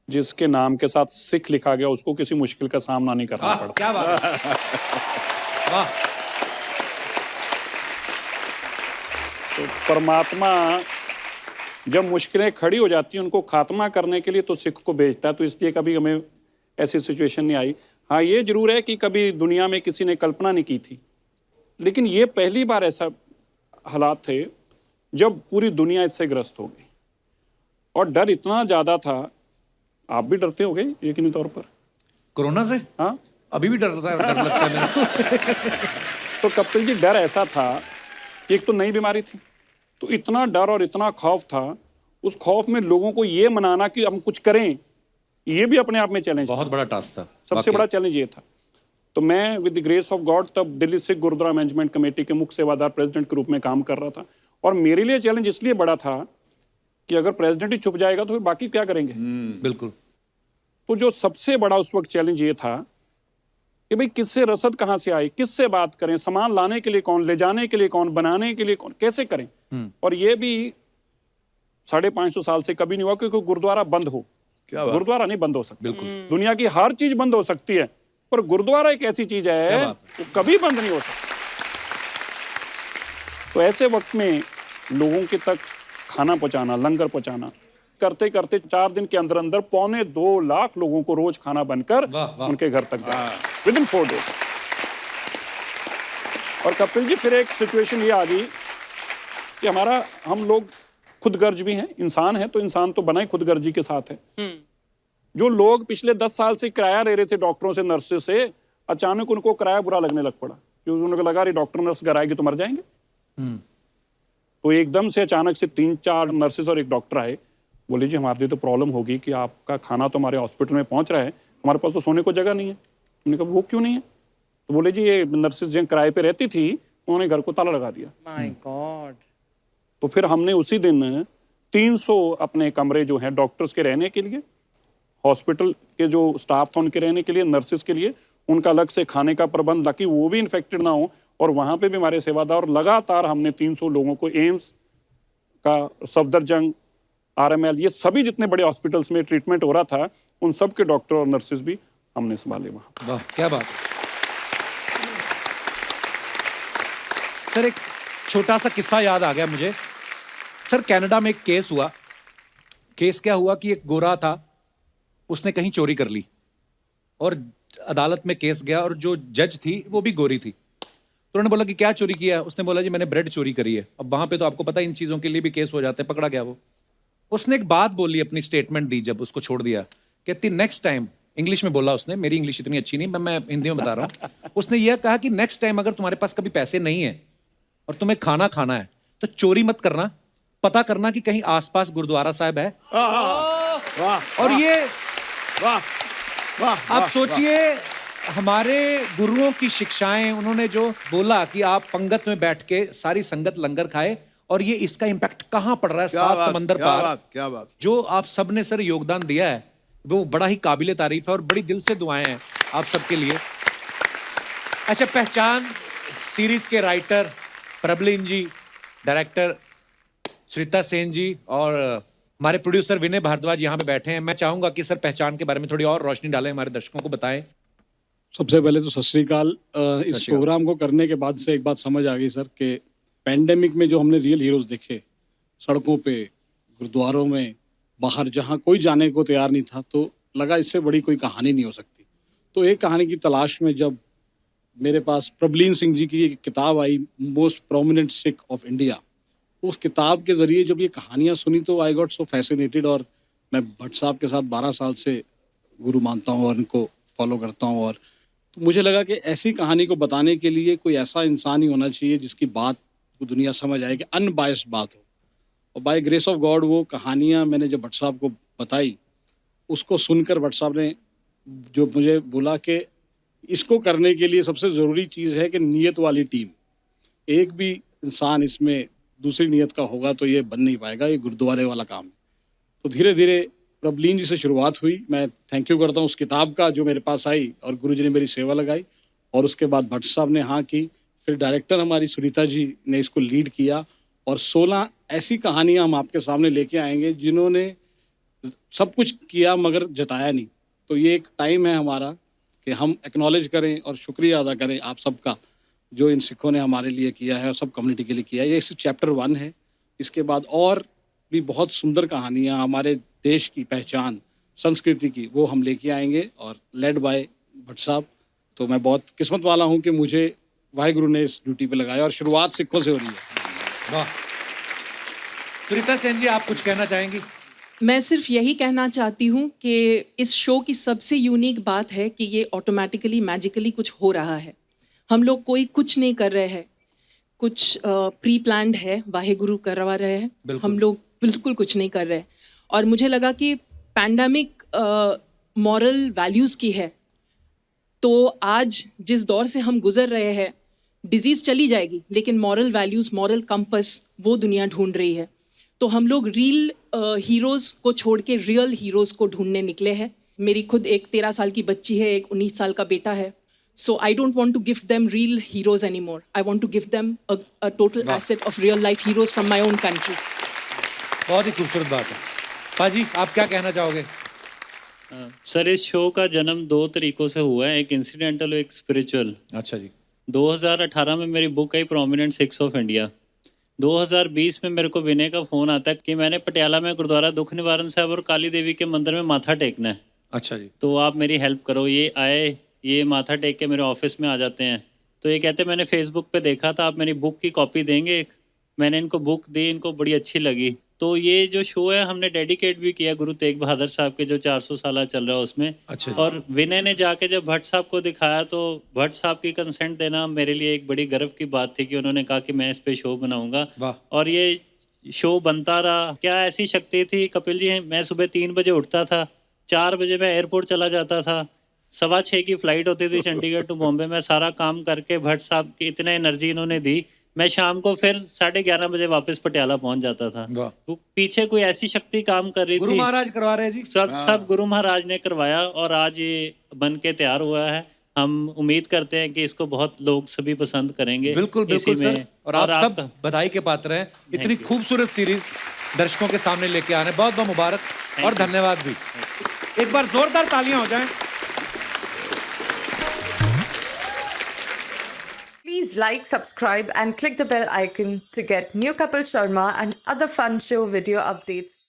जिसके नाम के साथ सिख लिखा गया उसको किसी मुश्किल का सामना नहीं करना पड़ा। क्या बात है। वाह। तो परमात्मा जब मुश्किलें खड़ी हो जाती हैं उनको खात्मा करने के लिए तो सिख को भेजता है, तो इसलिए कभी हमें ऐसी सिचुएशन नहीं आई। हाँ, ये जरूर है कि कभी दुनिया में किसी ने कल्पना नहीं की थी, लेकिन ये पहली बार ऐसा हालात थे जब पूरी दुनिया इससे ग्रस्त हो गई, और डर इतना ज़्यादा था। आप भी डरते हो गए यकीनी तौर पर कोरोना से? हाँ, अभी भी डर लगता है मेरे को। तो कपिल जी, डर ऐसा था कि एक तो नई बीमारी थी, तो इतना डर और इतना खौफ था, उस खौफ में लोगों को ये मनाना कि हम कुछ करें, ये भी अपने आप में चैलेंज बहुत बड़ा टास्क था। सबसे बड़ा चैलेंज ये था। तो मैं with the grace of God तब दिल्ली सिख गुरुद्वारा मैनेजमेंट कमेटी के मुख्य सेवादार प्रेसिडेंट के रूप में काम कर रहा था। और मेरे लिए चैलेंज इसलिए बड़ा था कि अगर प्रेसिडेंट ही छुप जाएगा तो फिर बाकी क्या करेंगे। बिल्कुल। तो जो सबसे बड़ा उस वक्त चैलेंज ये था कि भाई किससे रसद कहाँ से आए, किससे बात करें, सामान लाने के लिए कौन, ले जाने के लिए कौन, बनाने के लिए कौन, कैसे करें। और ये भी 550 साल से कभी नहीं हुआ क्योंकि गुरुद्वारा बंद हो। गुरुद्वारा नहीं बंद हो सकता। बिल्कुल। दुनिया की हर चीज बंद हो सकती है, पर गुरुद्वारा एक ऐसी चीज है वो कभी बंद नहीं हो सकती। तो ऐसे वक्त में लोगों के तक खाना पहुंचाना, लंगर पहुंचाना, करते करते 4 दिन के अंदर अंदर 2.25 लाख लोगों को रोज खाना बनकर उनके घर तक गया विदिन 4 डेज। और कपिल जी फिर एक सिचुएशन ये आ गई कि हम लोग खुदगर्ज भी हैं, इंसान है, तो इंसान तो बना ही खुदगर्जी के साथ है। जो लोग पिछले 10 साल से किराया ले रहे थे डॉक्टरों से, नर्सेस से, अचानक उनको किराया बुरा लगने लग पड़ा क्योंकि उनको लगा रही डॉक्टर नर्स घर आएगी तो मर जाएंगे। तो एकदम से अचानक से 3-4 नर्सेस और एक डॉक्टर आए, बोले जी हमारे लिए तो प्रॉब्लम होगी कि आपका खाना तो हमारे हॉस्पिटल में पहुंच रहा है, हमारे पास तो सोने को जगह नहीं है। उन्होंने कहा वो क्यों नहीं है? तो बोले जी ये नर्सेस जो किराए पे रहती थी उन्होंने घर को ताला लगा दिया। My God. तो फिर हमने उसी दिन 300 अपने कमरे जो हैं डॉक्टर्स के रहने के लिए, हॉस्पिटल के जो स्टाफ था उनके रहने के लिए, नर्सेस के लिए, उनका अलग से खाने का प्रबंध ताकि वो भी इन्फेक्टेड ना हो। और वहाँ पे भी हमारे सेवादार, लगातार हमने 300 लोगों को एम्स का, सफदरजंग, RML, ये सभी जितने बड़े हॉस्पिटल्स में ट्रीटमेंट हो रहा था उन सब के डॉक्टर और नर्सेस भी हमने संभाले वहाँ। वाह क्या बात। सर एक छोटा सा किस्सा याद आ गया मुझे। सर कनाडा में एक केस हुआ। केस क्या हुआ कि एक गोरा था, उसने कहीं चोरी कर ली और अदालत में केस गया और जो जज थी वो भी गोरी थी। तो उन्होंने बोला कि क्या चोरी किया? उसने बोला जी मैंने ब्रेड चोरी करी है। अब वहां पे तो आपको पता है इन चीजों के लिए भी केस हो जाते हैं, पकड़ा गया वो। उसने एक बात बोली, अपनी स्टेटमेंट दी जब उसको छोड़ दिया, कहती नेक्स्ट टाइम, इंग्लिश में बोला उसने, मेरी इंग्लिश इतनी अच्छी नहीं, मैं हिंदी में बता रहा हूँ। उसने यह कहा कि नेक्स्ट टाइम अगर तुम्हारे पास कभी पैसे नहीं है और तुम्हें खाना खाना है तो चोरी मत करना, पता करना कि कहीं आसपास गुरुद्वारा साहब है। और ये आप सोचिए हमारे गुरुओं की शिक्षाएं, उन्होंने जो बोला कि आप पंगत में बैठ के सारी संगत लंगर खाए, और ये इसका इम्पैक्ट कहां पड़ रहा है 7 समंदर पार। क्या बात। जो आप सबने सर योगदान दिया है वो बड़ा ही काबिले तारीफ है और बड़ी दिल से दुआएं हैं आप सबके लिए। अच्छा, पहचान सीरीज के राइटर प्रबलिन जी, डायरेक्टर श्रीता सेन जी और हमारे प्रोड्यूसर विनय भारद्वाज यहाँ पे बैठे हैं। मैं चाहूंगा कि सर पहचान के बारे में थोड़ी और रोशनी डालें, हमारे दर्शकों को बताएं। सबसे पहले तो सत श्री अकाल। इस प्रोग्राम को करने के बाद से एक बात समझ आ गई सर कि पैंडेमिक में जो हमने रियल हीरोज देखे सड़कों पे, गुरुद्वारों में, बाहर, जहाँ कोई जाने को तैयार नहीं था, तो लगा इससे बड़ी कोई कहानी नहीं हो सकती। तो एक कहानी की तलाश में जब मेरे पास प्रबलिन सिंह जी की एक किताब आई, most prominent Sikh of India, उस किताब के ज़रिए जब ये कहानियाँ सुनी तो आई गॉट सो फैसिनेटेड। और मैं भट्ट साहब के साथ 12 साल से गुरु मानता हूँ और इनको फॉलो करता हूँ, और तो मुझे लगा कि ऐसी कहानी को बताने के लिए कोई ऐसा इंसान ही होना चाहिए जिसकी बात को दुनिया समझ आए, कि अनबायस्ड बात हो। और बाय ग्रेस ऑफ गॉड वो कहानियाँ मैंने जब भट्ट साहब को बताई, उसको सुनकर भट्ट साहब ने जो मुझे बोला कि इसको करने के लिए सबसे ज़रूरी चीज़ है कि नीयत वाली टीम, एक भी इंसान इसमें दूसरी नीयत का होगा तो ये बन नहीं पाएगा, ये गुरुद्वारे वाला काम है। तो धीरे धीरे प्रबलिन जी से शुरुआत हुई। मैं थैंक यू करता हूँ उस किताब का जो मेरे पास आई और गुरु जी ने मेरी सेवा लगाई, और उसके बाद भट्ट साहब ने हाँ की, फिर डायरेक्टर हमारी सुनीता जी ने इसको लीड किया, और 16 ऐसी कहानियाँ हम आपके सामने लेके आएंगे जिन्होंने सब कुछ किया मगर जताया नहीं। तो ये एक टाइम है हमारा कि हम एक्नॉलेज करें और शुक्रिया अदा करें आप सबका, जो इन सिखों ने हमारे लिए किया है और सब कम्युनिटी के लिए किया है। ये सिर्फ चैप्टर 1 है। इसके बाद और भी बहुत सुंदर कहानियाँ हमारे देश की पहचान, संस्कृति की, वो हम लेके आएंगे, और लेड बाय भट्ट साहब। तो मैं बहुत किस्मत वाला हूँ कि मुझे वाहिगुरु ने इस ड्यूटी पे लगाया, और शुरुआत सिखों से हो रही है। वाह। सुनीता सेन जी, आप कुछ कहना चाहेंगी? मैं सिर्फ यही कहना चाहती हूँ कि इस शो की सबसे यूनिक बात है कि ये ऑटोमेटिकली मैजिकली कुछ हो रहा है। हम लोग कोई कुछ नहीं कर रहे हैं, कुछ प्री प्लान्ड है, वाहिगुरु करवा रहे हैं। हम लोग बिल्कुल कुछ नहीं कर रहे। और मुझे लगा कि पैंडमिक मॉरल वैल्यूज़ की है, तो आज जिस दौर से हम गुजर रहे हैं, डिजीज़ चली जाएगी लेकिन मॉरल वैल्यूज़, मॉरल कंपस वो दुनिया ढूंढ रही है। तो हम लोग रियल हीरोज़ को छोड़ के रियल हीरोज़ को ढूंढने निकले हैं। मेरी खुद एक 13 साल की बच्ची है, एक 19 साल का बेटा है। So I don't want to give them real heroes anymore. I want to give them a total asset of real life heroes from my own country. बहुत ही खूबसूरत बात है। पाजी, आप क्या कहना चाहोगे? सर, इस शो का जन्म 2 तरीकों से हुआ है, एक इंसिडेंटल और एक स्पिरिचुअल। अच्छा जी। 2018 में मेरी book I prominent six of India. 2020 में मेरे को विनय का फ़ोन आता है कि मैंने पटियाला में गुरुद्वारा दुख निवारण साहब और काली देवी के मंदिर में माथा टेकना है। अच्छा जी। तो आप मेरी हेल्प करो। ये आए, ये माथा टेक के मेरे ऑफिस में आ जाते हैं। तो ये कहते मैंने फेसबुक पे देखा था, आप मेरी बुक की कॉपी देंगे एक? मैंने इनको बुक दी, इनको बड़ी अच्छी लगी। तो ये जो शो है हमने डेडिकेट भी किया गुरु तेग बहादुर साहब के जो 400 साल चल रहा है उसमें। अच्छा। और विनय ने जाके जब भट्ट साहब को दिखाया तो भट्ट साहब की कंसेंट देना मेरे लिए एक बड़ी गर्व की बात थी कि उन्होंने कहा कि मैं इस पे शो बनाऊंगा। और ये शो बनता रहा। क्या ऐसी शक्ति थी कपिल जी, मैं सुबह 3 बजे उठता था, 4 बजे मैं एयरपोर्ट चला जाता था, 6:15 की फ्लाइट होती थी चंडीगढ़ टू बॉम्बे। मैं सारा काम करके भट्ट साहब की इतने एनर्जी इन्होंने दी, मैं शाम को फिर 11:30 बजे वापस पटियाला पहुंच जाता था। तो पीछे कोई ऐसी शक्ति काम कर रही थी। गुरु महाराज करवा रहे हैं जी। सब गुरु महाराज ने करवाया और आज ये बन के तैयार हुआ है। हम उम्मीद करते हैं कि इसको बहुत लोग सभी पसंद करेंगे। बिल्कुल बिल्कुल सर। और आप सब बधाई के पात्र हैं। इतनी खूबसूरत सीरीज दर्शकों के सामने लेके आने बहुत बहुत मुबारक और धन्यवाद भी। एक बार जोरदार तालियां हो जाएं। Please like, subscribe and click the bell icon to get new Kapil Sharma and other fun show video updates.